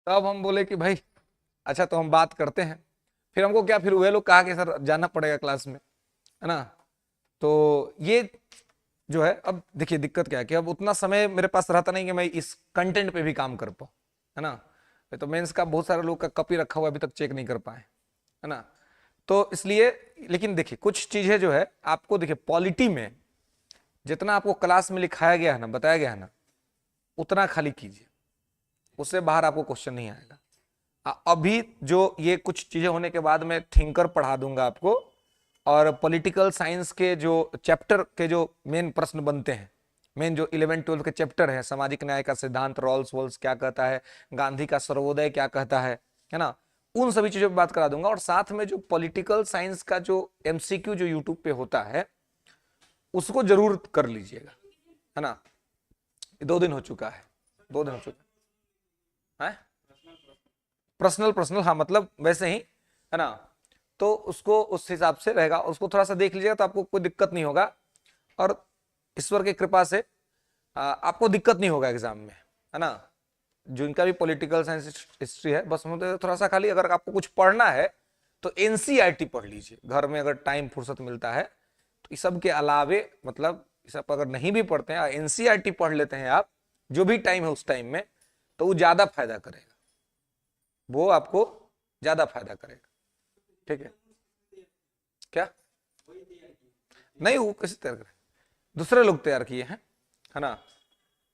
तब हम बोले कि भाई अच्छा तो हम बात करते हैं। फिर हमको क्या, फिर वे लोग कहा कि सर जाना पड़ेगा क्लास में, है ना। तो ये जो है, अब देखिए दिक्कत क्या है कि अब उतना समय मेरे पास रहता नहीं कि मैं इस कंटेंट पे भी काम कर पाऊँ, है ना। तो मेंस का बहुत सारे लोग का कॉपी रखा हुआ अभी तक चेक नहीं कर पाए, है ना। तो इसलिए, लेकिन देखिए कुछ चीजें जो है आपको, देखिए पॉलिटी में जितना आपको क्लास में लिखाया गया है ना, बताया गया है ना, उतना खाली कीजिए, उससे बाहर आपको क्वेश्चन नहीं आएगा। अभी जो ये कुछ चीजें होने के बाद मैं थिंकर पढ़ा दूंगा आपको, और पॉलिटिकल साइंस के जो चैप्टर के जो मेन प्रश्न बनते हैं, मेन जो 11-12 के चैप्टर है, सामाजिक न्याय का सिद्धांत रॉल्स वॉल्स क्या कहता है, गांधी का सर्वोदय क्या कहता है ना, उन सभी चीजों पर बात करा दूंगा। और साथ में जो पॉलिटिकल साइंस का जो एमसीक्यू जो यूट्यूब पे होता है उसको जरूर कर लीजिएगा, है ना। 2 दिन हो चुका है, 2 दिन हो चुके हैं। पर्सनल, हाँ मतलब वैसे ही है ना, तो उसको उस हिसाब से रहेगा, उसको थोड़ा सा देख लीजिएगा तो आपको कोई दिक्कत नहीं होगा, और ईश्वर की कृपा से आपको दिक्कत नहीं होगा एग्जाम में, है ना। जिनका भी पॉलिटिकल साइंस हिस्ट्री है, बस मुझे थोड़ा सा खाली अगर आपको कुछ पढ़ना है तो एनसीईआरटी पढ़ लीजिए घर में, अगर टाइम फुर्सत मिलता है तो। इस सब के अलावे मतलब इस सब अगर नहीं भी पढ़ते हैं, एनसीईआरटी पढ़ लेते हैं आप जो भी टाइम है उस टाइम में, तो वो ज्यादा फायदा करेगा, वो आपको ज्यादा फायदा करेगा। ठीक है, क्या नहीं, वो कैसे तैयार करें, दूसरे लोग तैयार किए हैं, है ना,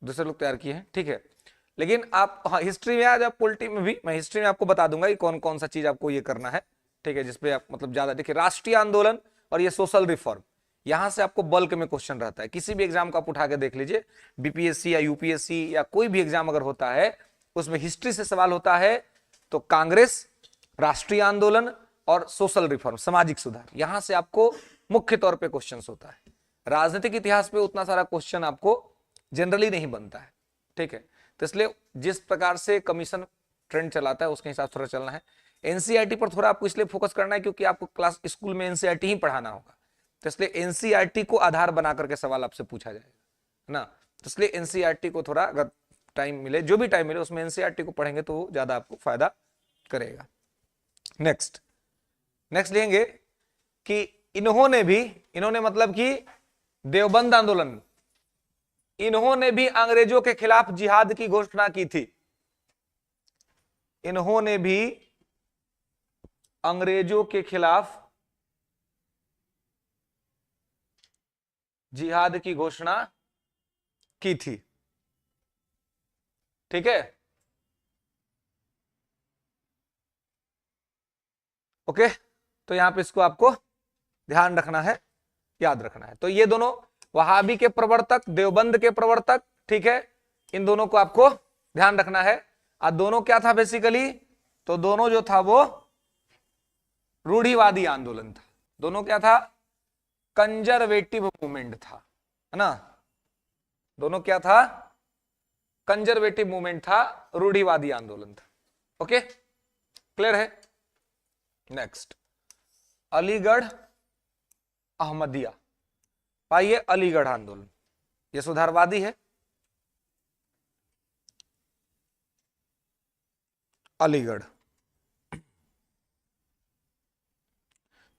दूसरे लोग तैयार किए हैं। ठीक है, लेकिन आप हाँ हिस्ट्री में आज, आप पॉलिटी में भी, मैं हिस्ट्री में आपको बता दूंगा कि कौन कौन सा चीज आपको ये करना है। ठीक है, जिसपे आप मतलब ज्यादा देखिए, राष्ट्रीय आंदोलन और ये सोशल रिफॉर्म, यहां से आपको बल्क में क्वेश्चन रहता है। किसी भी एग्जाम का आप उठा के देख लीजिए, बीपीएससी या यूपीएससी या कोई भी एग्जाम अगर होता है, उसमें हिस्ट्री से सवाल होता है तो कांग्रेस, राष्ट्रीय आंदोलन और सोशल रिफॉर्म, सामाजिक सुधार, यहां से आपको मुख्य तौर पर क्वेश्चन होता है। राजनीतिक इतिहास पे उतना सारा क्वेश्चन आपको जनरली नहीं बनता है। ठीक है, तो इसलिए जिस प्रकार से कमीशन ट्रेंड चलाता है उसके हिसाब से थोड़ा चलना है। एनसीईआरटी पर थोड़ा आपको इसलिए फोकस करना है क्योंकि आपको क्लास स्कूल में एनसीईआरटी ही पढ़ाना होगा, तो इसलिए एनसीईआरटी को आधार बना करके सवाल आपसे पूछा जाएगा, है ना। तो इसलिए एनसीईआरटी को थोड़ा अगर टाइम मिले, जो भी टाइम मिले उसमें एनसीईआरटी को पढ़ेंगे तो वो ज्यादा आपको फायदा करेगा। नेक्स्ट लेंगे कि इन्होंने मतलब कि देवबंद आंदोलन, इन्होंने भी अंग्रेजों के खिलाफ जिहाद की घोषणा की थी। इन्होंने भी अंग्रेजों के खिलाफ जिहाद की घोषणा की थी। ठीक है, ओके, तो यहां पे इसको आपको ध्यान रखना है, याद रखना है। तो ये दोनों वहाबी के प्रवर्तक, देवबंद के प्रवर्तक, ठीक है, इन दोनों को आपको ध्यान रखना है। और दोनों क्या था बेसिकली, तो दोनों जो था वो रूढ़िवादी आंदोलन था। दोनों क्या था, कंजर्वेटिव मूवमेंट था, है ना। दोनों क्या था, कंजर्वेटिव मूवमेंट था, रूढ़िवादी आंदोलन था। ओके, क्लियर है। नेक्स्ट, अलीगढ़ अहमदिया, पाइए अलीगढ़ आंदोलन, यह सुधारवादी है। अलीगढ़,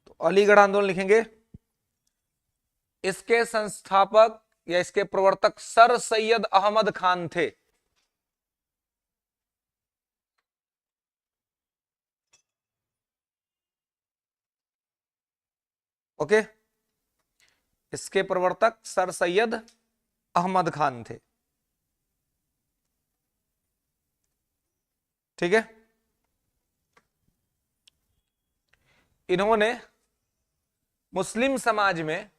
तो अलीगढ़ आंदोलन लिखेंगे, इसके संस्थापक या इसके प्रवर्तक सर सैयद अहमद खान थे। ओके, इसके प्रवर्तक सर सैयद अहमद खान थे। ठीक है, इन्होंने मुस्लिम समाज में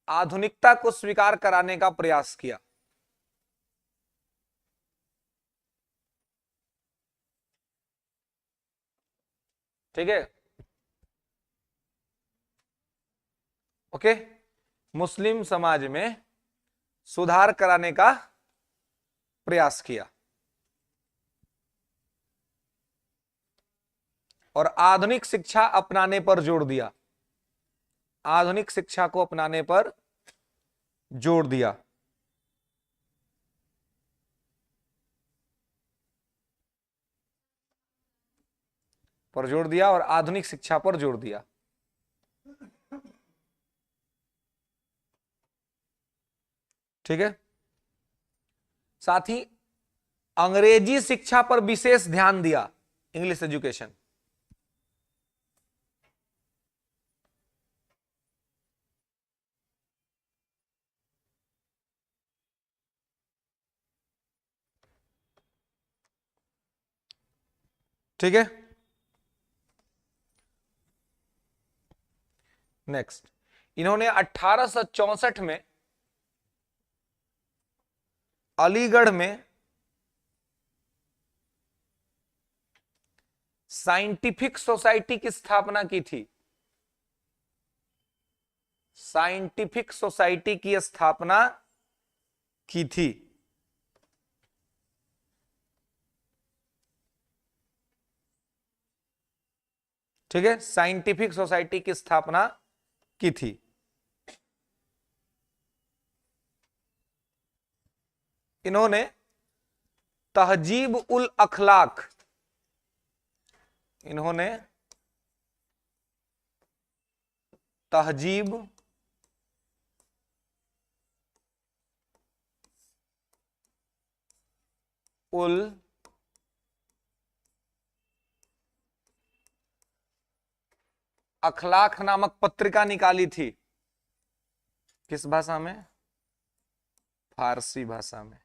आधुनिकता को स्वीकार कराने का प्रयास किया। ठीक है, ओके, मुस्लिम समाज में सुधार कराने का प्रयास किया और आधुनिक शिक्षा अपनाने पर जोर दिया। आधुनिक शिक्षा को अपनाने पर जोर दिया। और आधुनिक शिक्षा पर जोर दिया। ठीक है, साथ ही अंग्रेजी शिक्षा पर विशेष ध्यान दिया, इंग्लिश एजुकेशन। ठीक है, नेक्स्ट, इन्होंने 1864 में अलीगढ़ में साइंटिफिक सोसाइटी की स्थापना की थी। साइंटिफिक सोसाइटी की स्थापना की थी। ठीक है, साइंटिफिक सोसाइटी की स्थापना की थी। इन्होंने तहजीब उल अखलाक, इन्होंने तहजीब उल अखलाक नामक पत्रिका निकाली थी। किस भाषा में? फारसी भाषा में।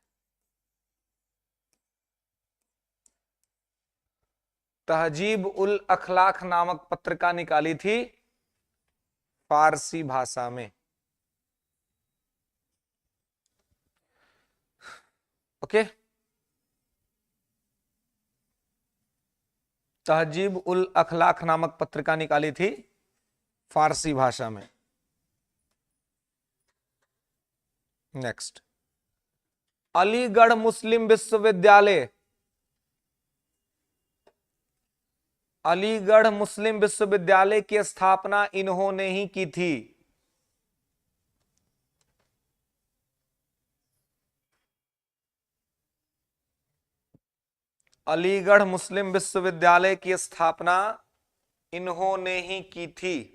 तहजीब उल अखलाक नामक पत्रिका निकाली थी फारसी भाषा में। ओके, तहजीब उल अखलाक नामक पत्रिका निकाली थी फारसी भाषा में। नेक्स्ट, अलीगढ़ मुस्लिम विश्वविद्यालय, अलीगढ़ मुस्लिम विश्वविद्यालय की स्थापना इन्होंने ही की थी। अलीगढ़ मुस्लिम विश्वविद्यालय की स्थापना इन्होंने ही की थी।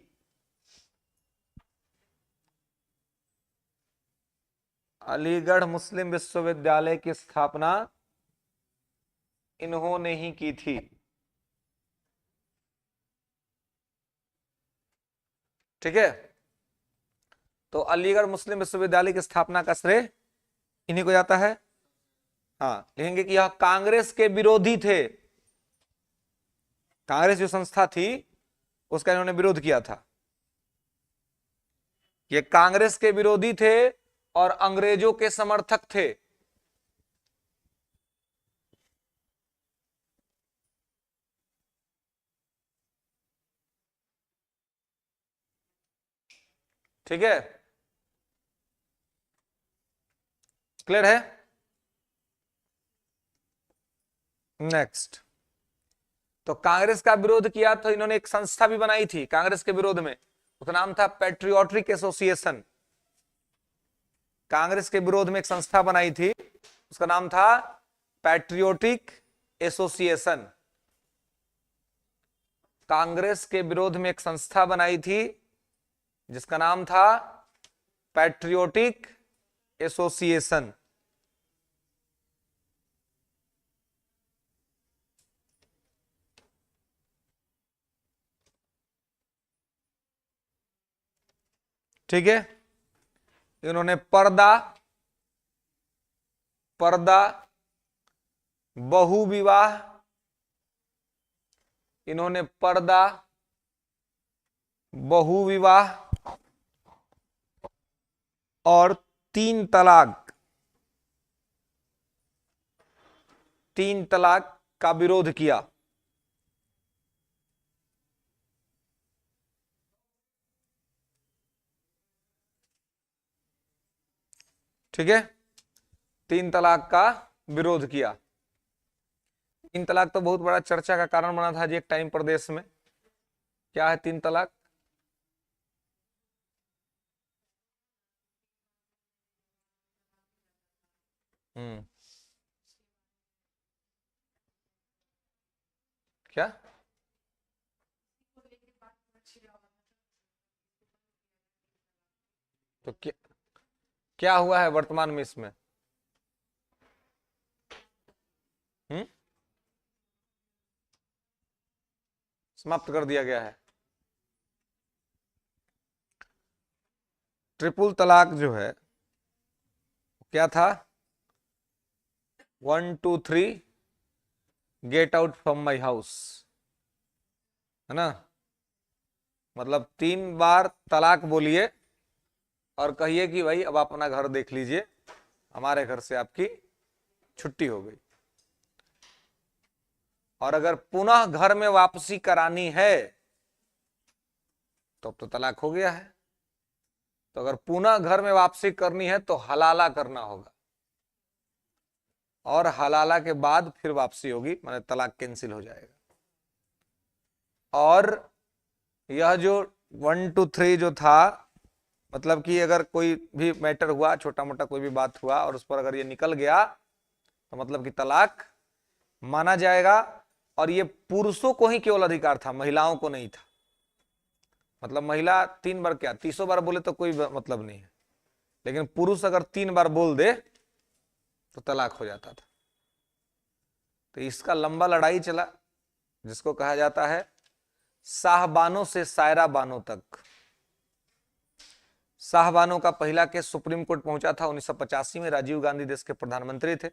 अलीगढ़ मुस्लिम विश्वविद्यालय की स्थापना इन्होंने ही की थी। ठीक है, तो अलीगढ़ मुस्लिम विश्वविद्यालय की स्थापना का श्रेय इन्हीं को जाता है। हाँ, लिखेंगे कि यह कांग्रेस के विरोधी थे। कांग्रेस जो संस्था थी उसका इन्होंने विरोध किया था। ये कांग्रेस के विरोधी थे और अंग्रेजों के समर्थक थे। ठीक है, क्लियर है? नेक्स्ट, तो कांग्रेस का विरोध किया तो इन्होंने एक संस्था भी बनाई थी कांग्रेस के विरोध में, उसका नाम था पैट्रियोटिक एसोसिएशन। कांग्रेस के विरोध में एक संस्था बनाई थी, उसका नाम था पैट्रियोटिक एसोसिएशन। कांग्रेस के विरोध में एक संस्था बनाई थी जिसका नाम था पैट्रियोटिक एसोसिएशन। ठीक है, इन्होंने पर्दा बहु विवाह, इन्होंने पर्दा बहु विवाह और 3 तलाक का विरोध किया। ठीक है, 3 तलाक का विरोध किया। 3 तलाक तो बहुत बड़ा चर्चा का कारण बना था जी एक टाइम पर देश में। क्या है 3 तलाक? क्या? तो क्या हुआ है वर्तमान में इसमें? समाप्त कर दिया गया है। ट्रिपल तलाक जो है क्या था? 1 2 3 get out from my house, है ना? मतलब 3 बार तलाक बोलिए और कहिए कि भाई अब अपना घर देख लीजिए, हमारे घर से आपकी छुट्टी हो गई। और अगर पुनः घर में वापसी करानी है तो अब तो तलाक हो गया है। तो अगर पुनः घर में वापसी करनी है तो हलाला करना होगा, और हलाला के बाद फिर वापसी होगी, माने तलाक कैंसिल हो जाएगा। और यह जो 1 to 3 जो था, मतलब कि अगर कोई भी मैटर हुआ, छोटा मोटा कोई भी बात हुआ और उस पर अगर ये निकल गया तो मतलब कि तलाक माना जाएगा। और ये पुरुषों को ही केवल अधिकार था, महिलाओं को नहीं था। मतलब महिला 3 बार क्या 30 बार बोले तो कोई मतलब नहीं है, लेकिन पुरुष अगर 3 बार बोल दे तो तलाक हो जाता था। तो इसका लंबा लड़ाई चला, जिसको कहा जाता है शाहबानो से सायरा बानो तक। शाहबानो का पहला केस सुप्रीम कोर्ट पहुंचा था 1985 में। राजीव गांधी देश के प्रधानमंत्री थे,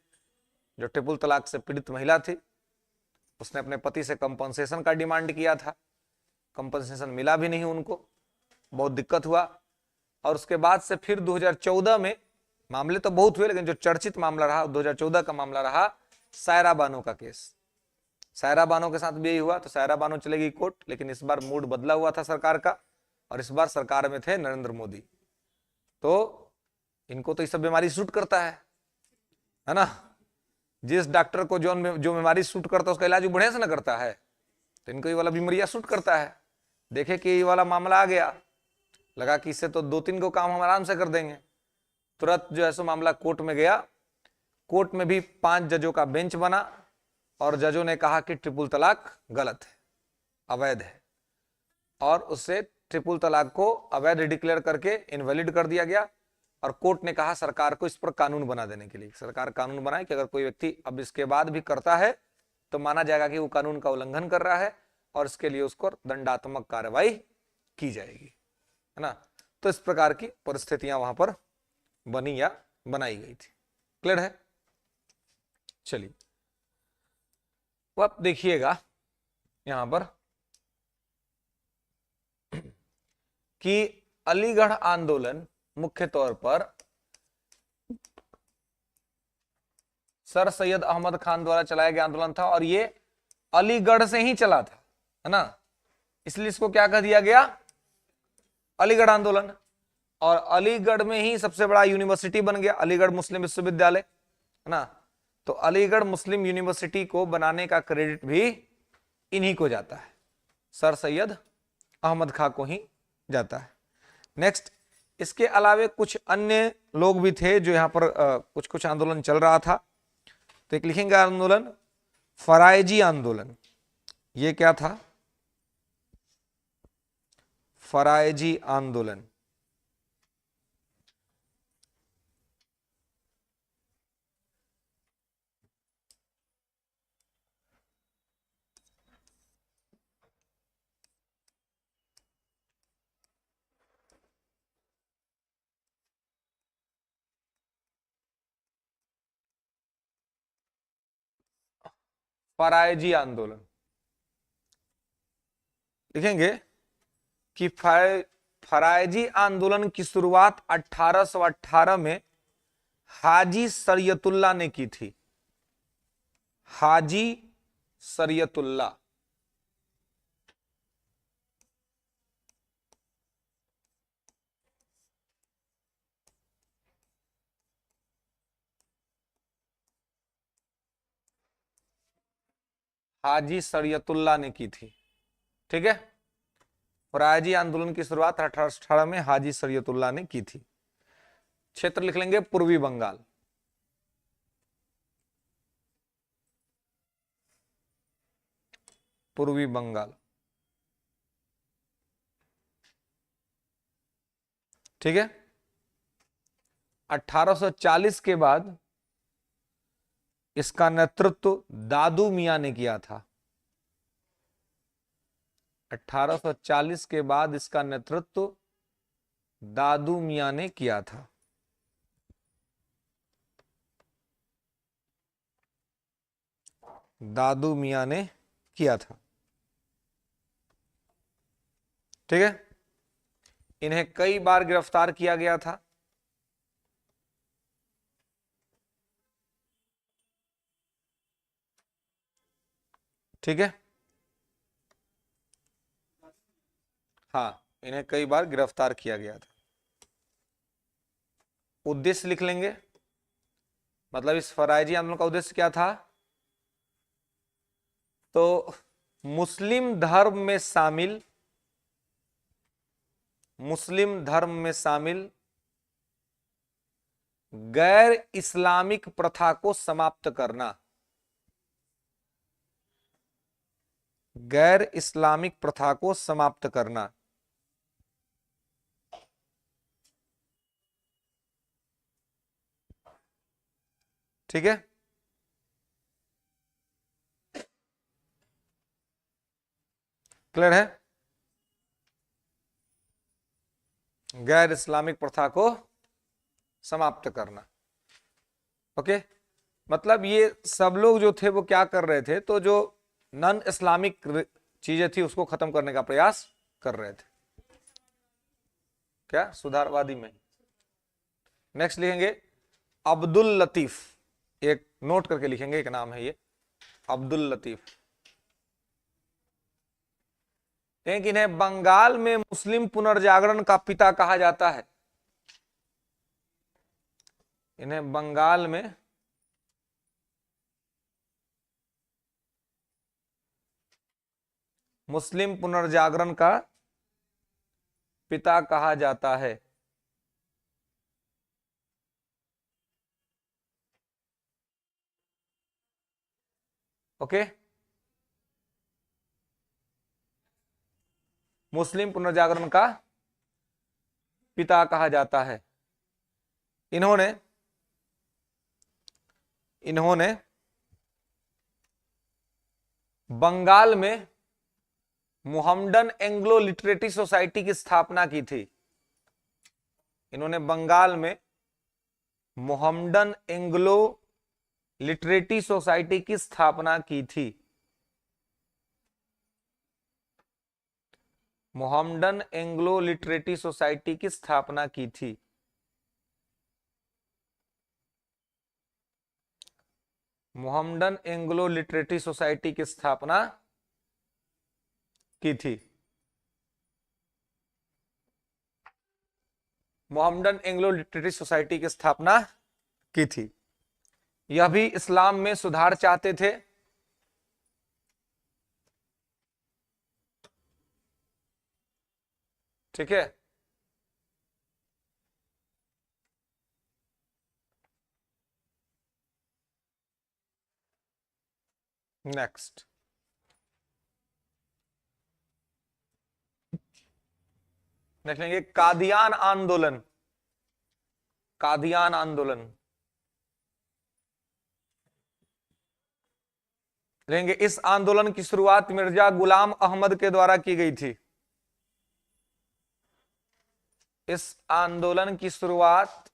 जो ट्रिपल तलाक से पीड़ित महिला थी। उसने अपने पति से कंपनसेशन का डिमांड किया था, कंपनसेशन मिला भी नहीं उनको, बहुत दिक्कत हुआ। और उसके बाद से फिर 2014 में, मामले तो बहुत हुए लेकिन जो चर्चित मामला रहा 2014 का मामला रहा सायरा बानो का केस। सायरा बानो के साथ भी यही हुआ, तो सायरा बानो चलेगी कोर्ट। लेकिन इस बार मूड बदला हुआ था सरकार का, और इस बार सरकार में थे नरेंद्र मोदी। तो इनको तो ये सब बीमारी सूट करता है ना। जिस डॉक्टर को जो बीमारी सूट करता है उसका इलाज बढ़िया से ना करता है, तो इनको ये वाला बीमारियां सूट करता है। देखे कि ये वाला मामला आ गया, लगा कि इससे तो 2-3 को काम हम आराम से कर देंगे। तुरंत जो है सो मामला कोर्ट में गया। कोर्ट में भी 5 जजों का बेंच बना, और जजों ने कहा कि ट्रिपल तलाक गलत है, अवैध है, और उससे ट्रिपल तलाक को अवैध डिक्लेयर करके इनवैलिड कर दिया गया। और कोर्ट ने कहा सरकार को इस पर कानून बना देने के लिए, सरकार कानून बनाए कि अगर कोई व्यक्ति अब इसके बाद भी करता है तो माना जाएगा कि वो कानून का उल्लंघन कर रहा है, और इसके लिए उसको दंडात्मक कार्रवाई की जाएगी, है ना। तो इस प्रकार की परिस्थितियां वहां पर बनी या बनाई गई थी। क्लियर है? चलिए, तो आप देखिएगा यहां पर कि अलीगढ़ आंदोलन मुख्य तौर पर सर सैयद अहमद खान द्वारा चलाया गया आंदोलन था, और ये अलीगढ़ से ही चला था, है ना। इसलिए इसको क्या कह दिया गया? अलीगढ़ आंदोलन। और अलीगढ़ में ही सबसे बड़ा यूनिवर्सिटी बन गया, अलीगढ़ मुस्लिम विश्वविद्यालय, है ना। तो अलीगढ़ मुस्लिम यूनिवर्सिटी को बनाने का क्रेडिट भी इन्हीं को जाता है, सर सैयद अहमद खान को ही जाता है। नेक्स्ट, इसके अलावे कुछ अन्य लोग भी थे जो यहाँ पर कुछ कुछ आंदोलन चल रहा था। तो एक लिखेंगे आंदोलन फरायजी आंदोलन। ये क्या था? फरायजी आंदोलन। फरायजी आंदोलन लिखेंगे कि फरायजी आंदोलन की शुरुआत 1818 में हाजी शरीयतुल्लाह ने की थी। हाजी शरीयतुल्लाह। हाजी शरीयतुल्लाह ने की थी, ठीक है। फरायजी आंदोलन की शुरुआत 1818 में हाजी शरीयतुल्लाह ने की थी। क्षेत्र लिख लेंगे पूर्वी बंगाल। पूर्वी बंगाल, ठीक है। 1840 के बाद इसका नेतृत्व दादू मियां ने किया था। 1840 के बाद इसका नेतृत्व दादू मियां ने किया था। दादू मियां ने किया था, ठीक है। इन्हें कई बार गिरफ्तार किया गया था। ठीक है, हाँ, इन्हें कई बार गिरफ्तार किया गया था। उद्देश्य लिख लेंगे, मतलब इस फरायजी आंदोलन का उद्देश्य क्या था? तो मुस्लिम धर्म में शामिल मुस्लिम धर्म में शामिल गैर इस्लामिक प्रथा को समाप्त करना। गैर इस्लामिक प्रथा को समाप्त करना। ठीक है, क्लियर है? गैर इस्लामिक प्रथा को समाप्त करना। ओके, मतलब ये सब लोग जो थे वो क्या कर रहे थे, तो जो नॉन इस्लामिक चीजें थी उसको खत्म करने का प्रयास कर रहे थे। क्या? सुधारवादी में। नेक्स्ट लिखेंगे अब्दुल लतीफ, एक नोट करके लिखेंगे, एक नाम है ये अब्दुल लतीफ। लेकिन इन्हें बंगाल में मुस्लिम पुनर्जागरण का पिता कहा जाता है। इन्हें बंगाल में मुस्लिम पुनर्जागरण का पिता कहा जाता है। ओके, मुस्लिम पुनर्जागरण का पिता कहा जाता है। इन्होंने बंगाल में मोहम्मडन एंग्लो लिटरेरी सोसाइटी की स्थापना की थी। इन्होंने बंगाल में मोहम्मडन एंग्लो लिटरेरी सोसाइटी की स्थापना की थी। मोहम्मडन एंग्लो लिटरेरी सोसाइटी की स्थापना की थी। मोहम्मडन एंग्लो लिटरेरी सोसाइटी की स्थापना की थी। मोहम्मडन एंग्लो लिटरेरी सोसाइटी की स्थापना की थी। यह भी इस्लाम में सुधार चाहते थे। ठीक है, नेक्स्ट देख लेंगे कादियान आंदोलन। कादियान आंदोलन लेंगे। इस आंदोलन की शुरुआत मिर्जा गुलाम अहमद के द्वारा की गई थी। इस आंदोलन की शुरुआत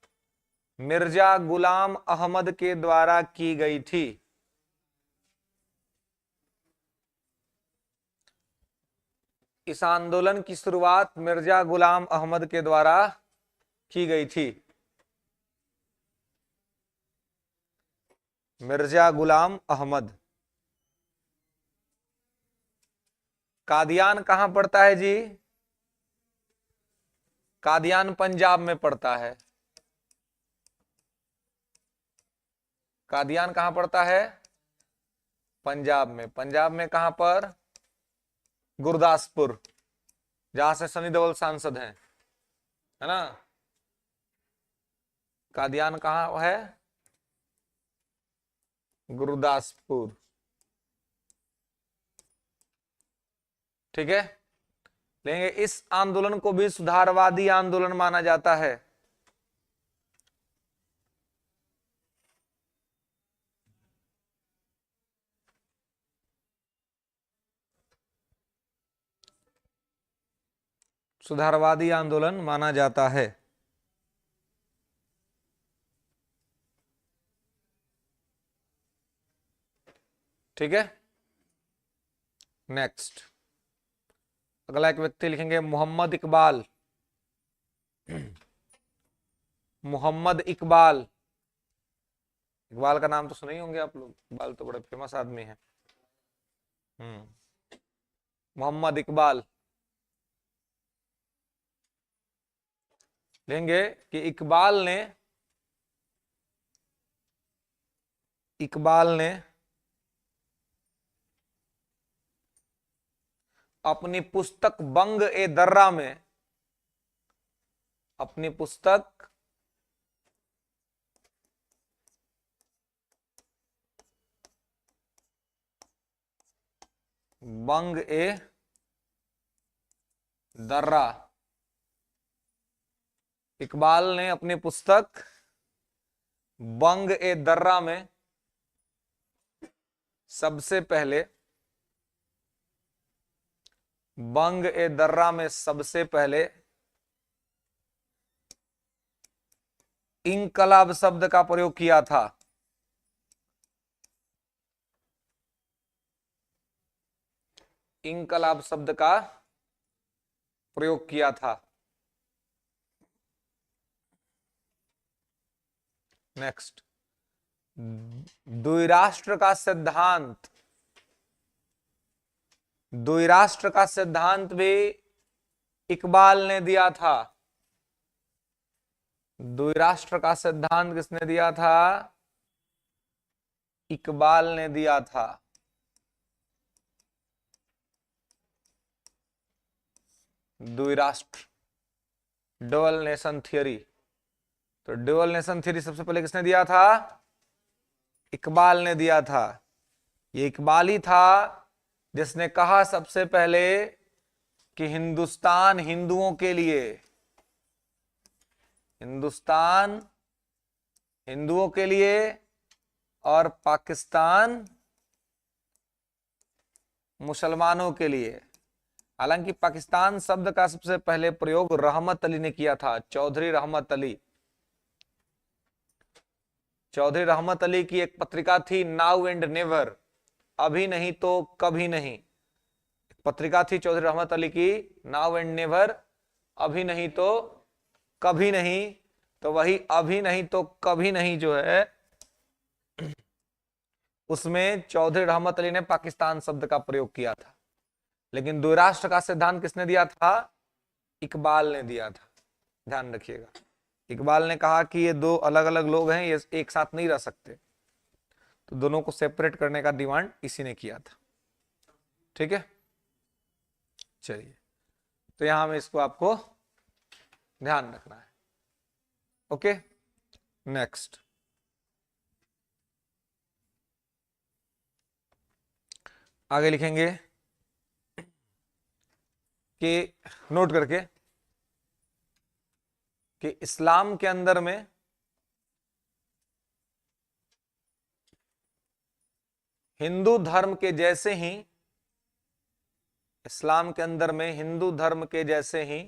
मिर्जा गुलाम अहमद के द्वारा की गई थी। इस आंदोलन की शुरुआत मिर्जा गुलाम अहमद के द्वारा की गई थी। मिर्जा गुलाम अहमद। कादियान कहां पड़ता है जी? कादियान पंजाब में पड़ता है। कादियान कहां पड़ता है? पंजाब में। पंजाब में कहां पर? गुरदासपुर, जहां से सनी देओल सांसद हैं, है ना। कादियान कहां है? गुरदासपुर। ठीक है, लेंगे इस आंदोलन को भी सुधारवादी आंदोलन माना जाता है। सुधारवादी आंदोलन माना जाता है। ठीक है, नेक्स्ट अगला एक व्यक्ति लिखेंगे मोहम्मद इकबाल। मोहम्मद इकबाल। इकबाल का नाम तो सुने ही होंगे आप लोग, इकबाल तो बड़े फेमस आदमी है। मोहम्मद इकबाल। लेंगे कि इकबाल ने अपनी पुस्तक बंग ए दर्रा में अपनी पुस्तक बंग ए दर्रा, इकबाल ने अपनी पुस्तक बंग ए दर्रा में सबसे पहले इनकलाब शब्द का प्रयोग किया था। इनकलाब शब्द का प्रयोग किया था। नेक्स्ट, द्विराष्ट्र का सिद्धांत, द्विराष्ट्र का सिद्धांत भी इकबाल ने दिया था। द्विराष्ट्र का सिद्धांत किसने दिया था? इकबाल ने दिया था। द्विराष्ट्र, डबल नेशन थियरी, तो डबल नेशन थियरी सबसे पहले किसने दिया था? इकबाल ने दिया था। ये इकबाल ही था जिसने कहा सबसे पहले कि हिंदुस्तान हिंदुओं के लिए, हिंदुस्तान हिंदुओं के लिए और पाकिस्तान मुसलमानों के लिए। हालांकि पाकिस्तान शब्द का सबसे पहले प्रयोग रहमत अली ने किया था, चौधरी रहमत अली। चौधरी रहमत अली की एक पत्रिका थी नाउ एंड नेवर, अभी नहीं तो कभी नहीं। पत्रिका थी चौधरी रहमत अली की नाउ एंड नेवर, अभी नहीं तो कभी नहीं। तो वही अभी नहीं तो कभी नहीं जो है, उसमें चौधरी रहमत अली ने पाकिस्तान शब्द का प्रयोग किया था। लेकिन द्विराष्ट्र का सिद्धांत किसने दिया था? इकबाल ने दिया था। ध्यान रखिएगा, इकबाल ने कहा कि ये दो अलग अलग लोग हैं, ये एक साथ नहीं रह सकते, तो दोनों को सेपरेट करने का डिमांड इसी ने किया था। ठीक है, चलिए, तो यहां में इसको आपको ध्यान रखना है। ओके, नेक्स्ट, आगे लिखेंगे कि नोट करके कि इस्लाम के अंदर में हिंदू धर्म के जैसे ही, इस्लाम के अंदर में हिंदू धर्म के जैसे ही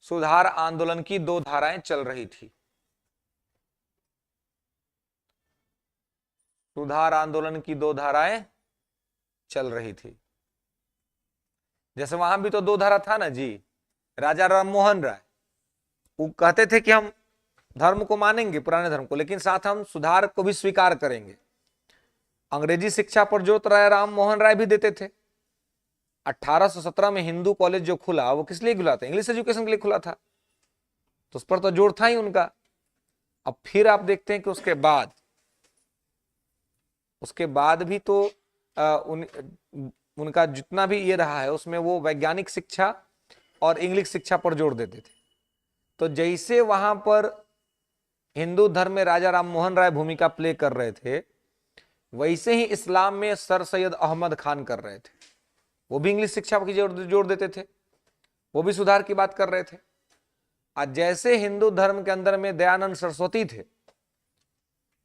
सुधार आंदोलन की दो धाराएं चल रही थी। सुधार आंदोलन की दो धाराएं चल रही थी। जैसे वहां भी तो दो धारा था ना जी। राजा राम मोहन राय वो कहते थे कि हम धर्म को मानेंगे, पुराने धर्म को, लेकिन साथ हम सुधार को भी स्वीकार करेंगे। अंग्रेजी शिक्षा पर जोर राय राम मोहन राय भी देते थे। 1817 में हिंदू कॉलेज जो खुला वो किस लिए खुला था? इंग्लिश एजुकेशन के लिए खुला था, तो उस पर तो जोर था ही उनका। अब फिर आप देखते हैं कि उसके बाद भी तो उनका जितना भी ये रहा है उसमें वो वैज्ञानिक शिक्षा और इंग्लिश शिक्षा पर जोर देते थे। तो जैसे वहां पर हिंदू धर्म में राजा राम मोहन राय भूमिका प्ले कर रहे थे, वैसे ही इस्लाम में सर सैयद अहमद खान कर रहे थे। वो भी इंग्लिश शिक्षा की जोर देते थे, वो भी सुधार की बात कर रहे थे। आज जैसे हिंदू धर्म के अंदर में दयानंद सरस्वती थे,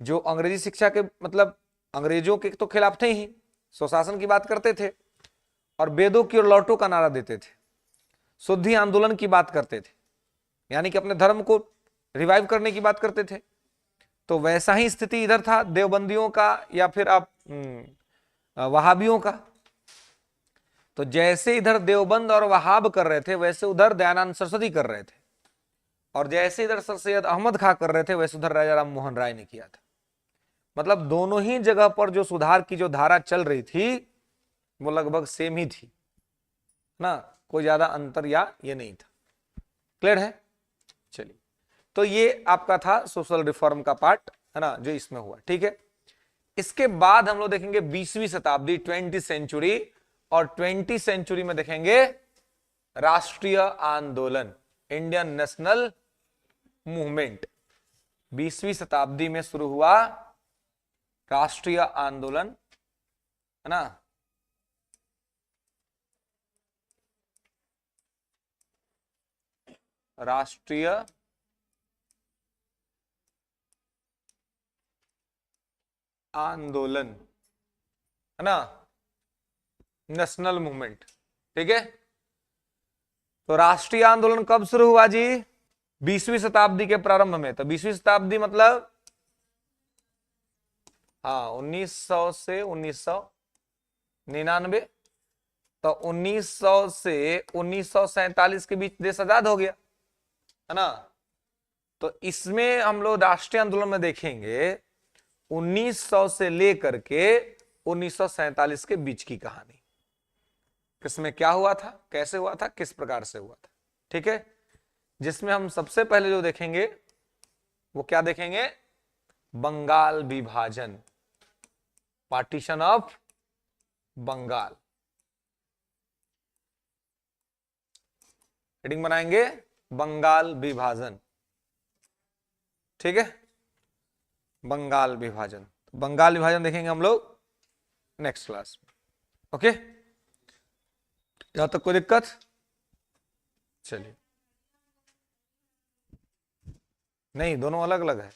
जो अंग्रेजी शिक्षा के मतलब अंग्रेजों के तो खिलाफ थे ही, स्वशासन की बात करते थे और वेदों की ओर लौटो का नारा देते थे, शुद्धि आंदोलन की बात करते थे, यानी कि अपने धर्म को रिवाइव करने की बात करते थे। तो वैसा ही स्थिति इधर था देवबंदियों का या फिर आप वहाबियों का। तो जैसे इधर देवबंद और वहाब कर रहे थे, वैसे उधर दयानंद सरस्वती कर रहे थे, और जैसे इधर सर सैयद अहमद खां कर रहे थे, वैसे उधर राजा राम मोहन राय ने किया था। मतलब दोनों ही जगह पर जो सुधार की जो धारा चल रही थी वो लगभग सेम ही थी ना, कोई ज्यादा अंतर या ये नहीं था। क्लियर है? चलिए, तो ये आपका था सोशल रिफॉर्म का पार्ट, है ना, जो इसमें हुआ। ठीक है, इसके बाद हम लोग देखेंगे 20वीं शताब्दी, 20th सेंचुरी, और 20th सेंचुरी में देखेंगे राष्ट्रीय आंदोलन, इंडियन नेशनल मूवमेंट। 20वीं शताब्दी में शुरू हुआ राष्ट्रीय आंदोलन, है ना। राष्ट्रीय आंदोलन, है ना, नेशनल मूवमेंट। ठीक है, तो राष्ट्रीय आंदोलन कब शुरू हुआ जी? 20वीं शताब्दी के प्रारंभ में। तो 20वीं शताब्दी मतलब हाँ 1900 से 1999। तो 1900 से 1947 के बीच देश आजाद हो गया, है ना। तो इसमें हम लोग राष्ट्रीय आंदोलन में देखेंगे 1900 से लेकर के 1947 के बीच की कहानी, किसमें क्या हुआ था, कैसे हुआ था, किस प्रकार से हुआ था। ठीक है, जिसमें हम सबसे पहले जो देखेंगे वो क्या देखेंगे? बंगाल विभाजन, पार्टीशन ऑफ बंगाल। हेडिंग बनाएंगे बंगाल विभाजन। ठीक है, बंगाल विभाजन। बंगाल विभाजन देखेंगे हम लोग नेक्स्ट क्लास में। ओके, यहां तक कोई दिक्कत? चलिए, नहीं दोनों अलग अलग है।